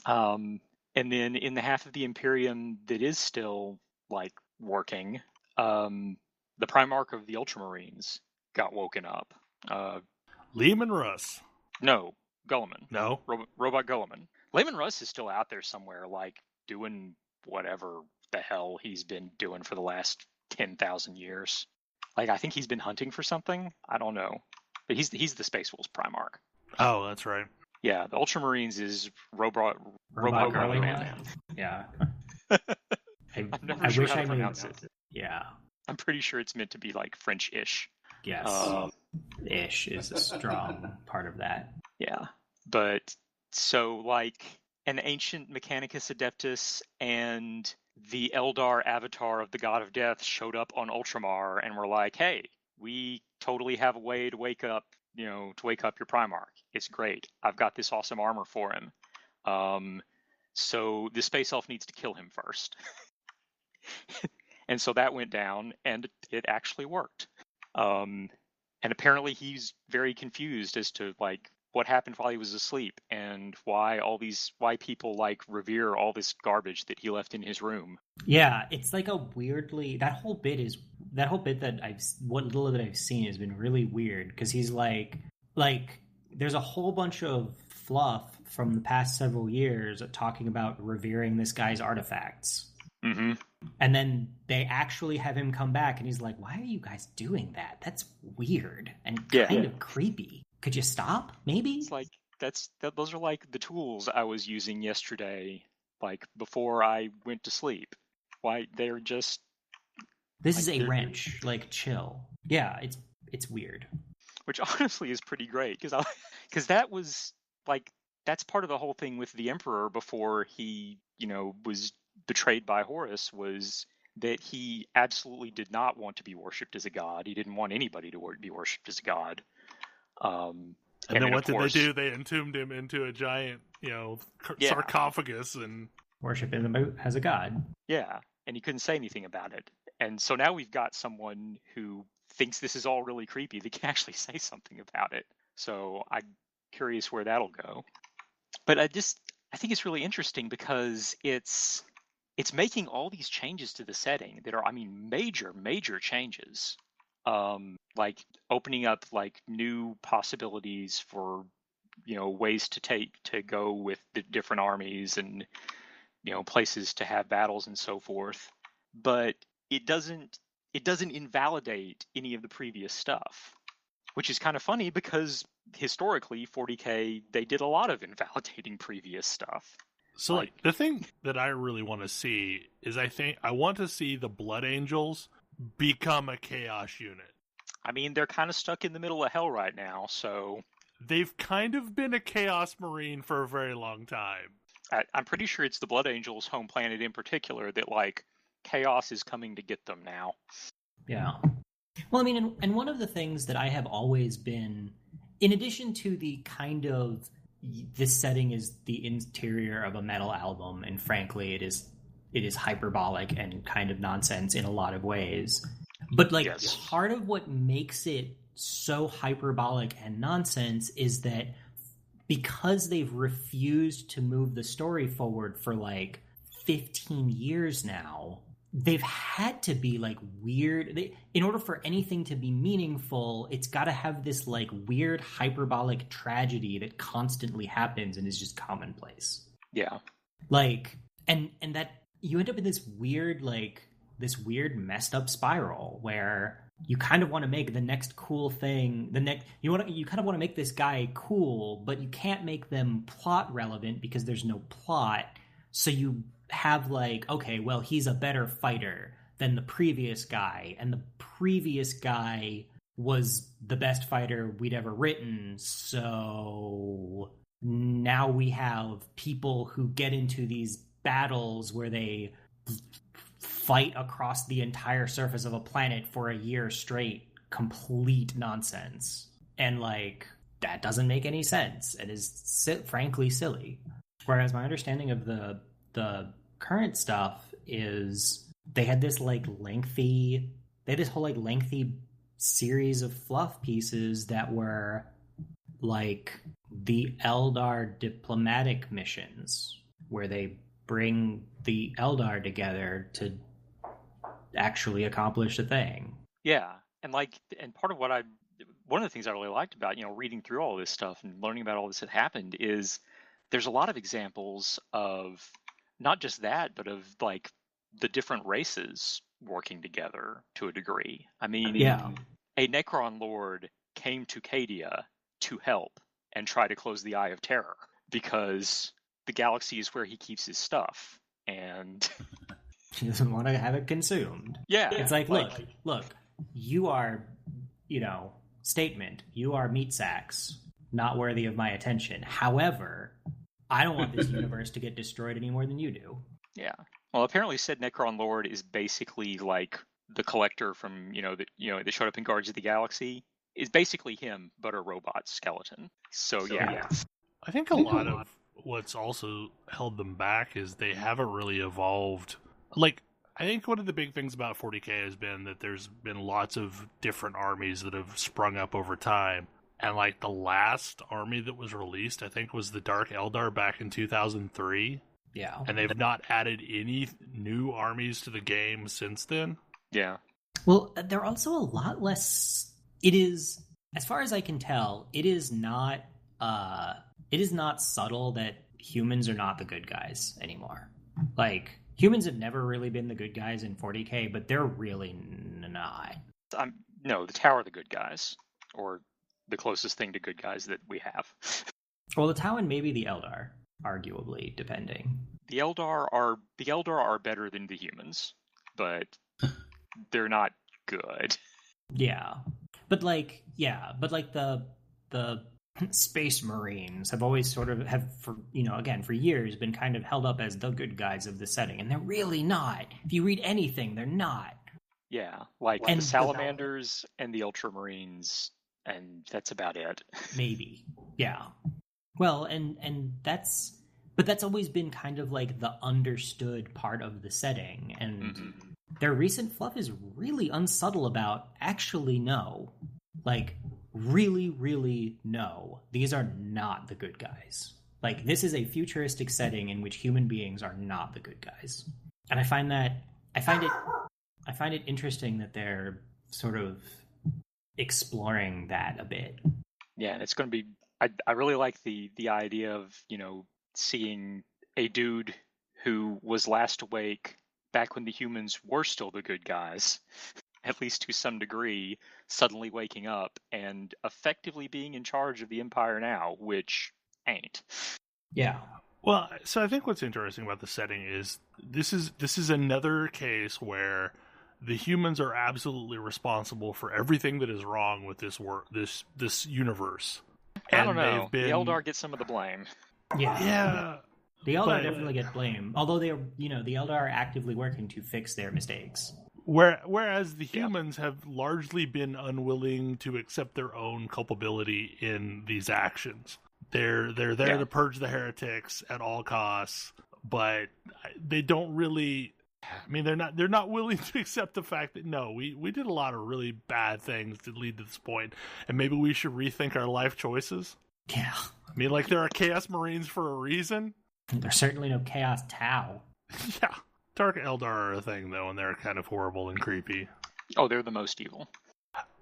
And then in the half of the Imperium that is still, like, working, the Primarch of the Ultramarines got woken up. Lehman Russ. No, Gulliman. No? Robot Gulliman. Lehman Russ is still out there somewhere, like, doing whatever the hell he's been doing for the last 10,000 years. Like, I think he's been hunting for something. I don't know. But he's the Space Wolves Primarch. Oh, that's right. Yeah, the Ultramarines is Robot Gulliman. Yeah. I'm never sure how to pronounce it. Yeah. I'm pretty sure it's meant to be, like, French-ish. Yes. Ish is a strong part of that. Yeah. But so, like, an ancient Mechanicus Adeptus and the Eldar avatar of the God of Death showed up on Ultramar and were like, hey, we totally have a way to wake up your Primarch. It's great. I've got this awesome armor for him. So the Space Elf needs to kill him first. And so that went down, and it actually worked. And apparently he's very confused as to, like, what happened while he was asleep, and why people like revere all this garbage that he left in his room. Yeah, it's like a weirdly that whole bit that what little that I've seen has been really weird because he's like there's a whole bunch of fluff from the past several years talking about revering this guy's artifacts. Mm-hmm. And then they actually have him come back and he's like, why are you guys doing that? That's weird and kind of creepy. Could you stop, maybe? It's like, those are like the tools I was using yesterday, like before I went to sleep. Why, they're just... This is a wrench, like, chill. Yeah, it's weird. Which honestly is pretty great, because that was, like, that's part of the whole thing with the Emperor before he, was betrayed by Horus, was that he absolutely did not want to be worshipped as a god. He didn't want anybody to be worshipped as a god. And then what did they do? They entombed him into a giant, sarcophagus and worship him as a god. Yeah, and he couldn't say anything about it. And so now we've got someone who thinks this is all really creepy that can actually say something about it. So I'm curious where that'll go. But I think it's really interesting because it's making all these changes to the setting that are, major changes. Like opening up like new possibilities for, ways to go with the different armies and, places to have battles and so forth. But it doesn't invalidate any of the previous stuff, which is kind of funny because historically 40K, they did a lot of invalidating previous stuff. So the thing that I really want to see is I want to see the Blood Angels become a Chaos unit. They're kind of stuck in the middle of hell right now, so... They've kind of been a Chaos Marine for a very long time. I'm pretty sure it's the Blood Angels' home planet in particular that, Chaos is coming to get them now. Yeah. Well, and one of the things that I have always been... In addition to the kind of... This setting is the interior of a metal album, and frankly, it is hyperbolic and kind of nonsense in a lot of ways. But part of what makes it so hyperbolic and nonsense is that because they've refused to move the story forward for 15 years now, they've had to be weird. In order for anything to be meaningful, it's got to have this weird hyperbolic tragedy that constantly happens and is just commonplace. Yeah. And that you end up in this weird messed up spiral where you kind of want to make the next cool thing, you kind of want to make this guy cool, but you can't make them plot relevant because there's no plot. So you have okay, well, he's a better fighter than the previous guy, and the previous guy was the best fighter we'd ever written, so now we have people who get into these battles where they fight across the entire surface of a planet for a year straight. Complete nonsense. And that doesn't make any sense and is frankly silly. Whereas my understanding of the current stuff is they had this lengthy series of fluff pieces that were the Eldar diplomatic missions where they bring the Eldar together to actually accomplish a thing. Yeah, and part of one of the things I really liked about reading through all this stuff and learning about all this that happened is there's a lot of examples of not just that, but of the different races working together to a degree. A Necron Lord came to Cadia to help and try to close the Eye of Terror because the galaxy is where he keeps his stuff, and he doesn't want to have it consumed. Yeah, it's look, you are, statement. You are meat sacks, not worthy of my attention. However, I don't want this universe to get destroyed any more than you do. Yeah. Well, apparently, said Necron Lord is basically the collector from that showed up in Guardians of the Galaxy. Is basically him, but a robot skeleton. So yeah. I think a lot of what's also held them back is they haven't really evolved. I think one of the big things about 40K has been that there's been lots of different armies that have sprung up over time. And like the last army that was released, I think, was the Dark Eldar back in 2003. Yeah. And they've not added any new armies to the game since then. Yeah. Well, they're also a lot less. It is, as far as I can tell, it is not subtle that humans are not the good guys anymore. Like, humans have never really been the good guys in 40K, but they're really not. No, the Tower are the good guys, or the closest thing to good guys that we have. Well, the Tau and maybe the Eldar, arguably, depending. The Eldar are better than the humans, but they're not good. Yeah. But the Space Marines have always sort of for years been kind of held up as the good guys of the setting, and they're really not. If you read anything, they're not. Yeah, like And the Salamanders and the Ultramarines, and that's about it. Maybe. Yeah. Well, and that's always been kind of like the understood part of the setting, and their recent fluff is really unsubtle about actually no. Like, really, really no. These are not the good guys. Like, this is a futuristic setting in which human beings are not the good guys. And I find it interesting that they're sort of exploring that a bit. Yeah, and it's going to be... I really like the idea of, seeing a dude who was last awake back when the humans were still the good guys, at least to some degree, suddenly waking up and effectively being in charge of the Empire now, which ain't. Yeah. Well, so I think what's interesting about the setting is this is another case where the humans are absolutely responsible for everything that is wrong with this universe. I don't know. The Eldar get some of the blame. Yeah. The Eldar definitely get blame, although the Eldar are actively working to fix their mistakes. Whereas the humans have largely been unwilling to accept their own culpability in these actions. They're there to purge the heretics at all costs, but they don't really. I mean, they're not willing to accept the fact that no, we did a lot of really bad things to lead to this point, and maybe we should rethink our life choices. Yeah. I mean, like, there are Chaos Marines for a reason. There's certainly no Chaos Tau. Yeah. Dark Eldar are a thing, though, and they're kind of horrible and creepy. Oh, they're the most evil.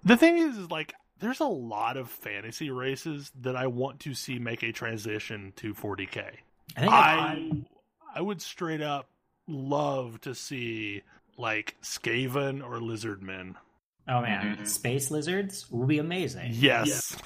The thing is like, there's a lot of fantasy races that I want to see make a transition to 40K. I would straight up love to see, like, Skaven or Lizardmen. Oh, man. Space lizards would be amazing. Yes.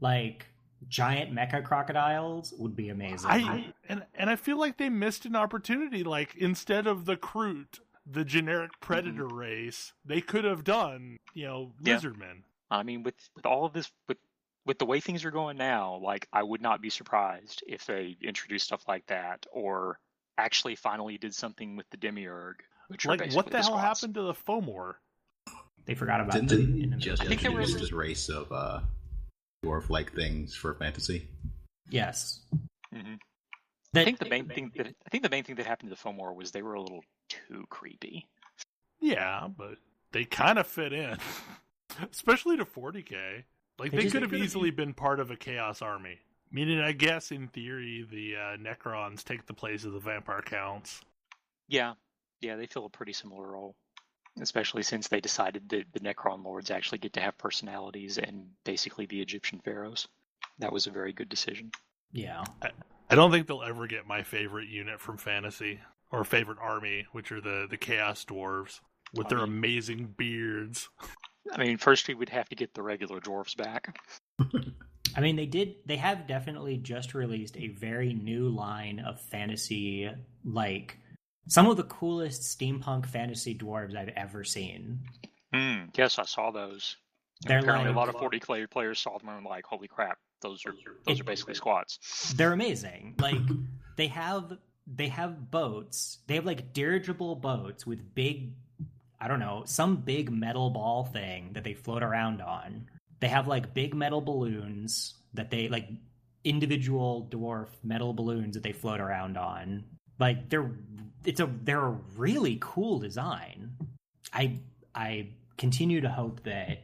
Like, giant mecha crocodiles would be amazing. And I feel like they missed an opportunity. Like, instead of the Kroot, the generic predator race, they could have done, Lizardmen. I mean, with all of this, with the way things are going now, like, I would not be surprised if they introduced stuff like that, or actually finally did something with the Demiurge. Which like, what the hell happened to the Fomor? They forgot about it. I think there was this race of dwarf-like things for fantasy. Yes. Mm-hmm. I think the main thing that happened to the Fomor was they were a little too creepy. Yeah, but they kind of fit in, especially to 40K. Like, they could have easily been part of a Chaos Army. Meaning, I guess, in theory, the Necrons take the place of the Vampire Counts. Yeah, they fill a pretty similar role. Especially since they decided that the Necron Lords actually get to have personalities and basically be Egyptian pharaohs. That was a very good decision. Yeah. I don't think they'll ever get my favorite unit from fantasy, or favorite army, which are the Chaos Dwarves, with their amazing beards. I mean, first we would have to get the regular dwarves back. I mean, they have definitely just released a very new line of fantasy, like, some of the coolest steampunk fantasy dwarves I've ever seen. Yes, I saw those. Apparently, a lot of 40K players saw them and were like, "Holy crap! Those are basically squats." They're amazing. Like, they have boats. They have, like, dirigible boats with big, I don't know, some big metal ball thing that they float around on. They have, like, big metal balloons that they, like, individual dwarf metal balloons that they float around on. Like, they're a really cool design. I continue to hope that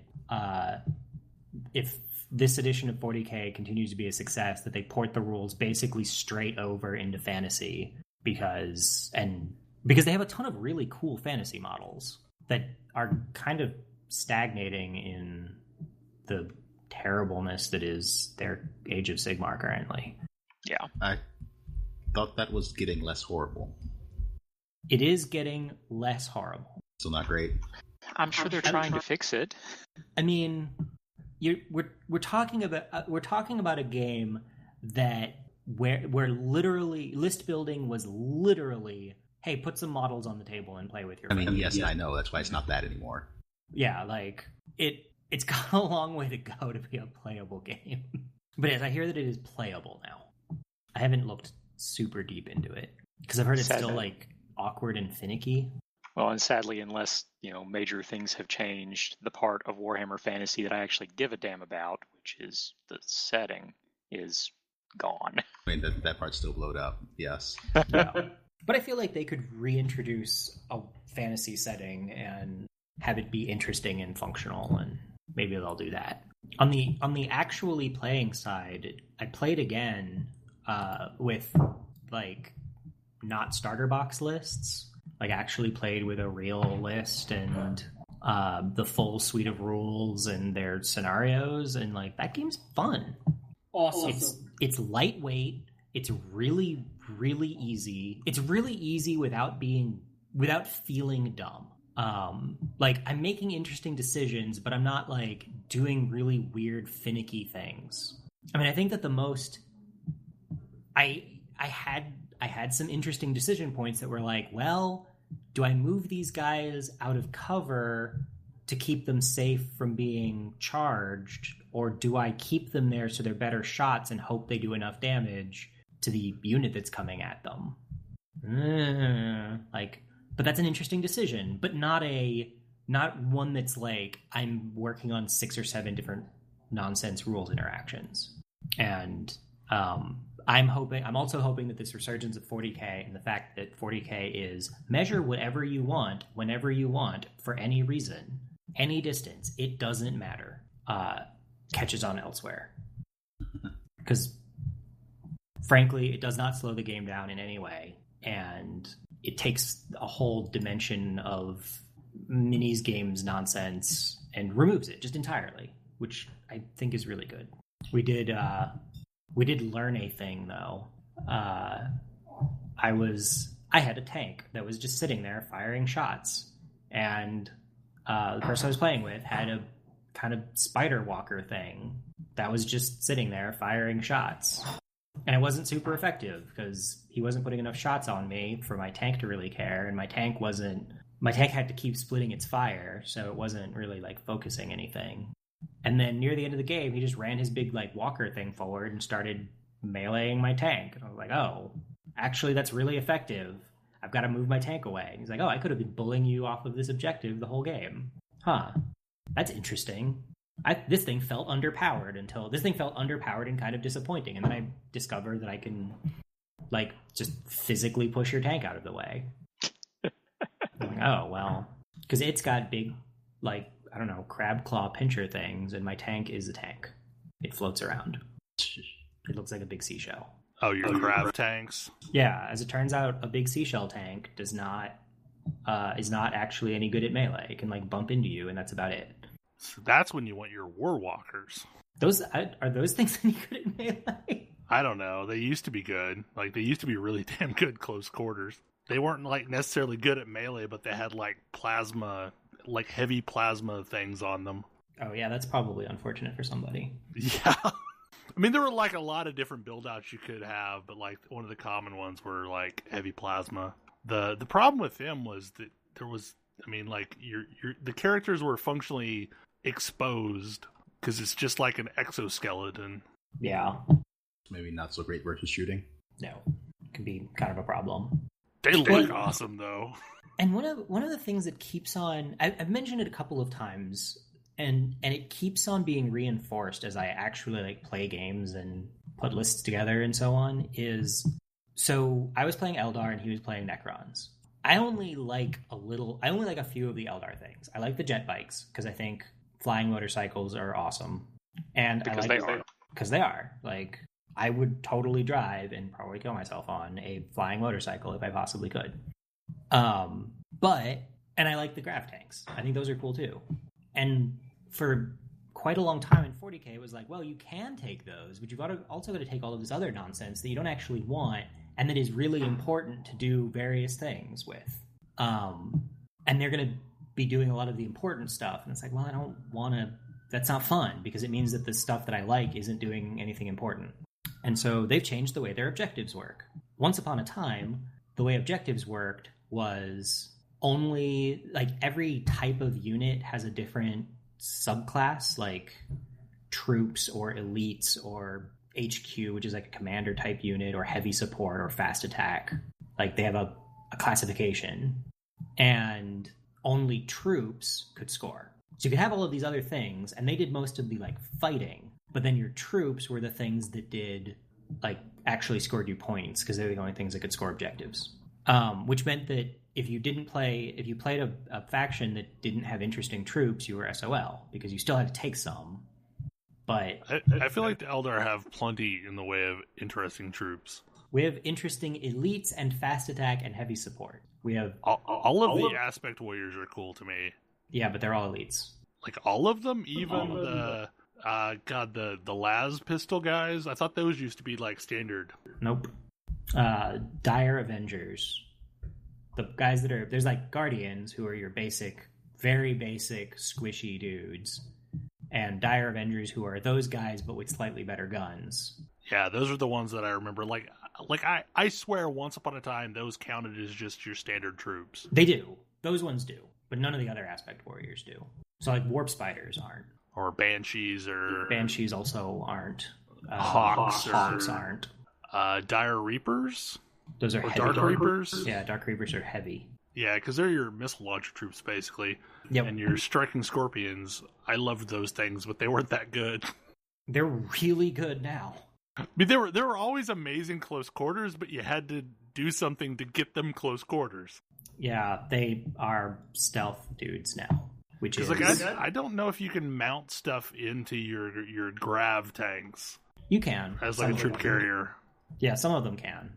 if this edition of 40K continues to be a success, that they port the rules basically straight over into fantasy because they have a ton of really cool fantasy models that are kind of stagnating in the terribleness that is their Age of Sigmar currently. Yeah. I thought that was getting less horrible. It is getting less horrible. Still not great. I'm sure they're trying to fix it. I mean, we're talking about a game that where literally list building was literally, hey, put some models on the table and play with your friends. Yes, I know. That's why it's not that anymore. Yeah, like it's got a long way to go to be a playable game. But yes, I hear that it is playable now. I haven't looked super deep into it because I've heard it's still like awkward and finicky. Well, and sadly, unless major things have changed, the part of Warhammer Fantasy that I actually give a damn about, which is the setting, is gone. I mean, that part's still blowed up. Yes. Yeah. But I feel like they could reintroduce a fantasy setting and have it be interesting and functional, and maybe they'll do that. On the actually playing side, I played again with like not starter box lists. Like actually played with a real list and the full suite of rules and their scenarios, and like that game's fun. Awesome. It's lightweight. It's really, really easy. It's really easy without feeling dumb. Like I'm making interesting decisions, but I'm not like doing really weird, finicky things. I mean, I think that the most I had some interesting decision points that were like, well, do I move these guys out of cover to keep them safe from being charged, or do I keep them there so they're better shots and hope they do enough damage to the unit that's coming at them? But that's an interesting decision, but not one that's like I'm working on 6 or 7 different nonsense rules interactions. And I'm also hoping that this resurgence of 40K and the fact that 40K is measure whatever you want, whenever you want, for any reason, any distance, it doesn't matter, catches on elsewhere. Because, frankly, it does not slow the game down in any way, and it takes a whole dimension of minis games nonsense and removes it just entirely, which I think is really good. We did learn a thing, though. I had a tank that was just sitting there firing shots, and the person I was playing with had a kind of spider walker thing that was just sitting there firing shots. And it wasn't super effective because he wasn't putting enough shots on me for my tank to really care, and my tank had to keep splitting its fire, so it wasn't really like focusing anything. And then near the end of the game, he just ran his big like walker thing forward and started meleeing my tank. And I was like, oh, actually that's really effective. I've got to move my tank away. And he's like, oh, I could have been bullying you off of this objective the whole game. Huh. That's interesting. This thing felt underpowered and kind of disappointing. And then I discovered that I can like just physically push your tank out of the way. I'm like, oh, well, because it's got big, like, I don't know, crab claw pincher things, and my tank is a tank. It floats around. It looks like a big seashell. Oh, your crab tanks? Yeah, as it turns out, a big seashell tank is not actually any good at melee. It can like bump into you, and that's about it. So that's when you want your war walkers. Are those things any good at melee? I don't know. They used to be good. Like, they used to be really damn good close quarters. They weren't like necessarily good at melee, but they had like plasma, like heavy plasma things on them. Oh yeah, that's probably unfortunate for somebody. Yeah. I mean, there were like a lot of different build outs you could have, but like one of the common ones were like heavy plasma. The problem with them was that there was, I mean, like the characters were functionally exposed because it's just like an exoskeleton. Yeah. Maybe not so great versus shooting. No, it can be kind of a problem. They look awesome though. And one of the things that keeps on, I've mentioned it a couple of times, and it keeps on being reinforced as I actually like play games and put lists together and so on, is, so I was playing Eldar and he was playing Necrons. I only like a few of the Eldar things. I like the jet bikes because I think flying motorcycles are awesome. And Because they are. Because they are. Like, I would totally drive and probably kill myself on a flying motorcycle if I possibly could. And I like the grav tanks. I think those are cool too. And for quite a long time in 40K, it was like, well, you can take those, but you've also got to take all of this other nonsense that you don't actually want and that is really important to do various things with. And they're going to be doing a lot of the important stuff. And it's like, well, I don't want to... That's not fun, because it means that the stuff that I like isn't doing anything important. And so they've changed the way their objectives work. Once upon a time, the way objectives worked was only... Like, every type of unit has a different subclass, like troops or elites or HQ, which is like a commander type unit, or heavy support or fast attack. Like, they have a classification. And only troops could score. So you could have all of these other things, and they did most of the, like, fighting. But then your troops were the things that did, like, actually scored you points, because they're the only things that could score objectives. Which meant that if you played a faction that didn't have interesting troops, you were SOL, because you still had to take some. But I feel like the Eldar have plenty in the way of interesting troops. We have interesting elites and fast attack and heavy support. We have all of the aspect warriors are cool to me. Yeah, but they're all elites. Like, all of them, even the las pistol guys. I thought those used to be like standard. Nope. Dire Avengers. The guys that are... There's like Guardians, who are your basic, very basic, squishy dudes. And Dire Avengers, who are those guys, but with slightly better guns. Yeah, those are the ones that I remember. Like I swear once upon a time, those counted as just your standard troops. They do. Those ones do. But none of the other aspect warriors do. So, like, warp spiders aren't. Or banshees, or... Banshees also aren't. Hawks aren't. Dire Reapers? Those are heavy. Dark Reapers? Yeah, Dark Reapers are heavy. Yeah, because they're your missile launcher troops, basically. Yep. And your striking scorpions. I loved those things, but they weren't that good. They're really good now. I mean, they were always amazing close quarters, but you had to do something to get them close quarters. Yeah, they are stealth dudes now. Which is... Like, I don't know if you can mount stuff into your grav tanks. You can. As like a troop carrier. Yeah, some of them can.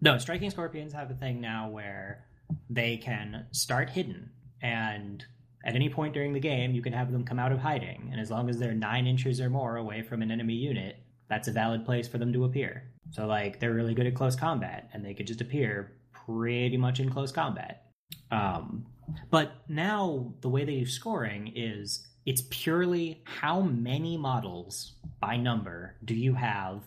No, striking scorpions have a thing now where they can start hidden, and at any point during the game, you can have them come out of hiding, and as long as they're 9 inches or more away from an enemy unit, that's a valid place for them to appear. So, like, they're really good at close combat, and they could just appear pretty much in close combat. But now, the way they do scoring is, it's purely how many models, by number, do you have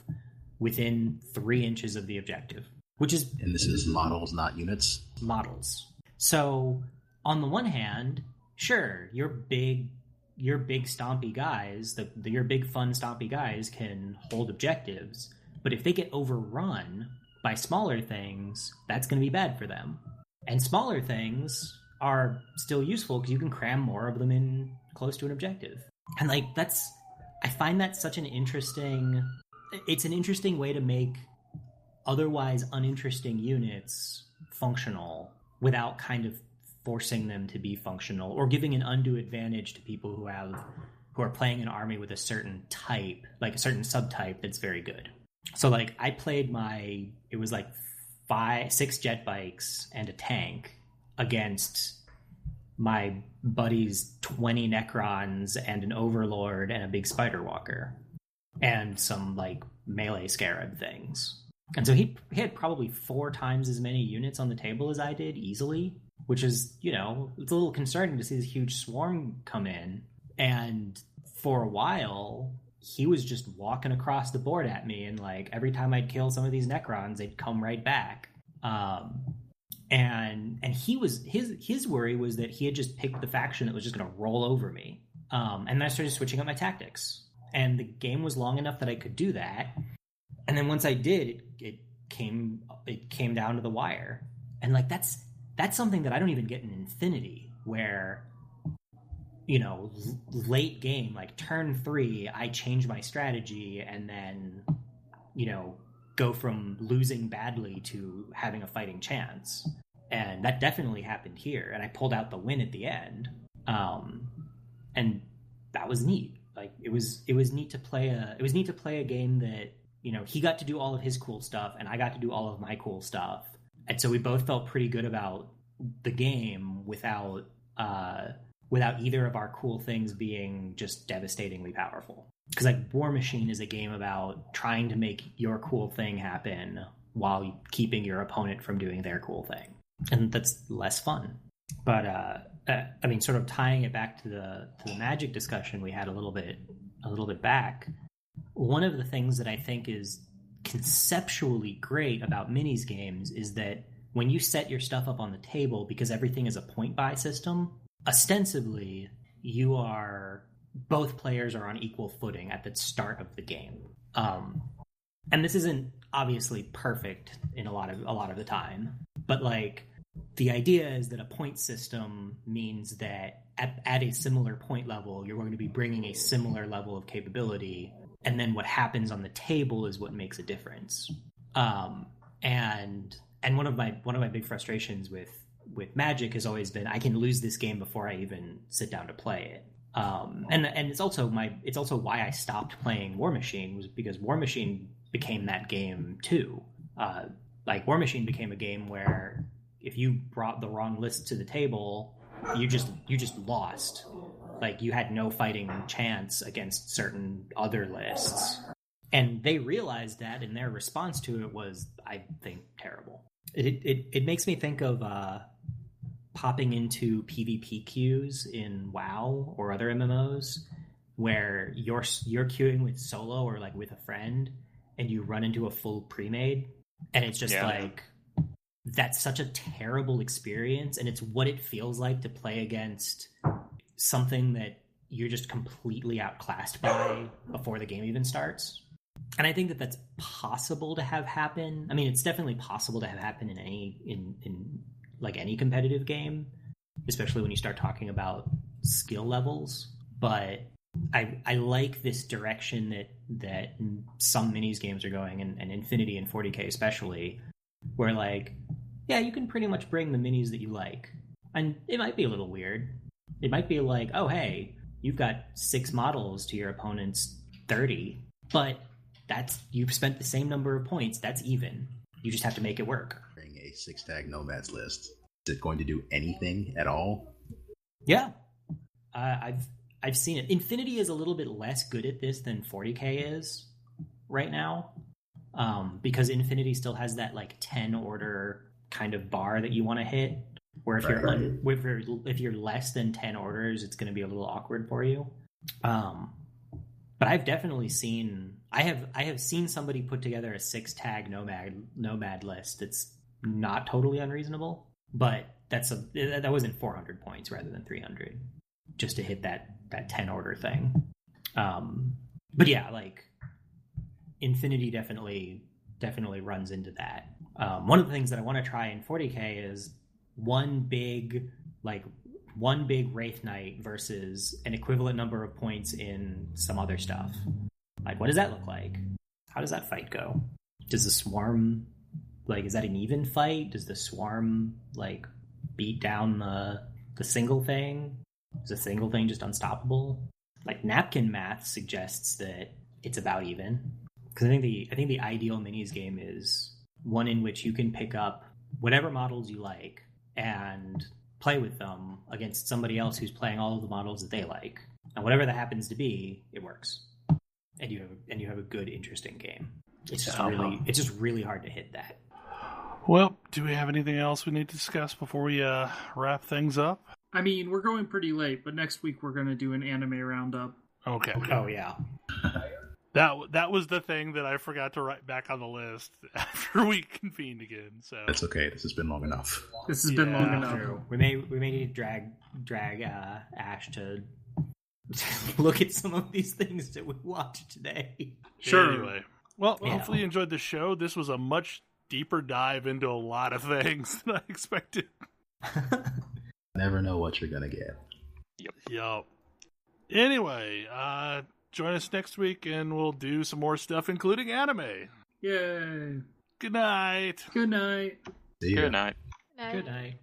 within 3 inches of the objective. Which is... And this is models, not units? Models. So, on the one hand, sure, your big stompy guys, your big fun stompy guys can hold objectives, but if they get overrun by smaller things, that's going to be bad for them. And smaller things are still useful because you can cram more of them in close to an objective. And, like, I find that such an interesting... It's an interesting way to make otherwise uninteresting units functional without kind of forcing them to be functional or giving an undue advantage to people who are playing an army with a certain type, like a certain subtype that's very good. So, like, I played it was like 6 jet bikes and a tank against my buddy's 20 Necrons and an Overlord and a big Spider Walker. And some, like, melee scarab things. And so he had probably 4 times as many units on the table as I did, easily. Which is, it's a little concerning to see this huge swarm come in. And for a while, he was just walking across the board at me. And, like, every time I'd kill some of these Necrons, they'd come right back. And his worry was that he had just picked the faction that was just going to roll over me. And then I started switching up my tactics. And the game was long enough that I could do that. And then once I did, it came down to the wire. And, like, that's something that I don't even get in Infinity, where, late game, like turn 3, I change my strategy and then, go from losing badly to having a fighting chance. And that definitely happened here. And I pulled out the win at the end. And that was neat. Like it was neat to play a game that, you know, he got to do all of his cool stuff and I got to do all of my cool stuff. And so we both felt pretty good about the game without either of our cool things being just devastatingly powerful. Because like War Machine is a game about trying to make your cool thing happen while keeping your opponent from doing their cool thing. And that's less fun. But I mean, sort of tying it back to the Magic discussion we had a little bit back, one of the things that I think is conceptually great about minis games is that when you set your stuff up on the table, because everything is a point buy system, ostensibly both players are on equal footing at the start of the game. And this isn't obviously perfect in a lot of the time, but like the idea is that a point system means that at a similar point level, you're going to be bringing a similar level of capability, and then what happens on the table is what makes a difference. And one of my big frustrations with Magic has always been I can lose this game before I even sit down to play it. And it's also why I stopped playing War Machine, was because War Machine became that game too. Like War Machine became a game where if you brought the wrong list to the table, you just lost. Like you had no fighting chance against certain other lists. And they realized that, and their response to it was, I think, terrible. It makes me think of popping into PvP queues in WoW or other MMOs, where you're queuing with solo or like with a friend, and you run into a full pre-made, and it's just like, that's such a terrible experience, and it's what it feels like to play against something that you're just completely outclassed by before the game even starts. And I think that that's possible to have happen. I mean, it's definitely possible to have happen in like any competitive game, especially when you start talking about skill levels. But I like this direction that some minis games are going, and Infinity and 40K especially, where like, yeah, you can pretty much bring the minis that you like. And it might be a little weird. It might be like, oh, hey, you've got 6 models to your opponent's 30, but you've spent the same number of points. That's even. You just have to make it work. Bring a 6-tag Nomads list. Is it going to do anything at all? Yeah. I've seen it. Infinity is a little bit less good at this than 40K is right now, because Infinity still has that like 10 order kind of bar that you want to hit, where if you're less than 10 orders, it's going to be a little awkward for you. But I've definitely seen I have seen somebody put together a 6-tag nomad list that's not totally unreasonable, but that wasn't 400 points rather than 300 just to hit that 10 order thing. But yeah, like Infinity definitely runs into that. One of the things that I want to try in 40K is one big Wraith Knight versus an equivalent number of points in some other stuff. Like, what does that look like? How does that fight go? Does the Swarm, like, is that an even fight? Does the Swarm, like, beat down the single thing? Is the single thing just unstoppable? Like, napkin math suggests that it's about even. Because I think the ideal minis game is one in which you can pick up whatever models you like and play with them against somebody else who's playing all of the models that they like, and whatever that happens to be, it works, and you have a good, interesting game. It's just really hard to hit that. Well, do we have anything else we need to discuss before we wrap things up? I mean, we're going pretty late, but next week we're going to do an anime roundup. Okay. Oh yeah. That was the thing that I forgot to write back on the list after we convened again. So that's okay. This has been long enough. This has been long enough. True. We may need to drag Ash to look at some of these things that we watched today. Sure. Anyway, well, hopefully you enjoyed the show. This was a much deeper dive into a lot of things than I expected. Never know what you're gonna get. Yep. Anyway, join us next week and we'll do some more stuff, including anime. Yay. Good night. Good night. See ya. Good night. Good night.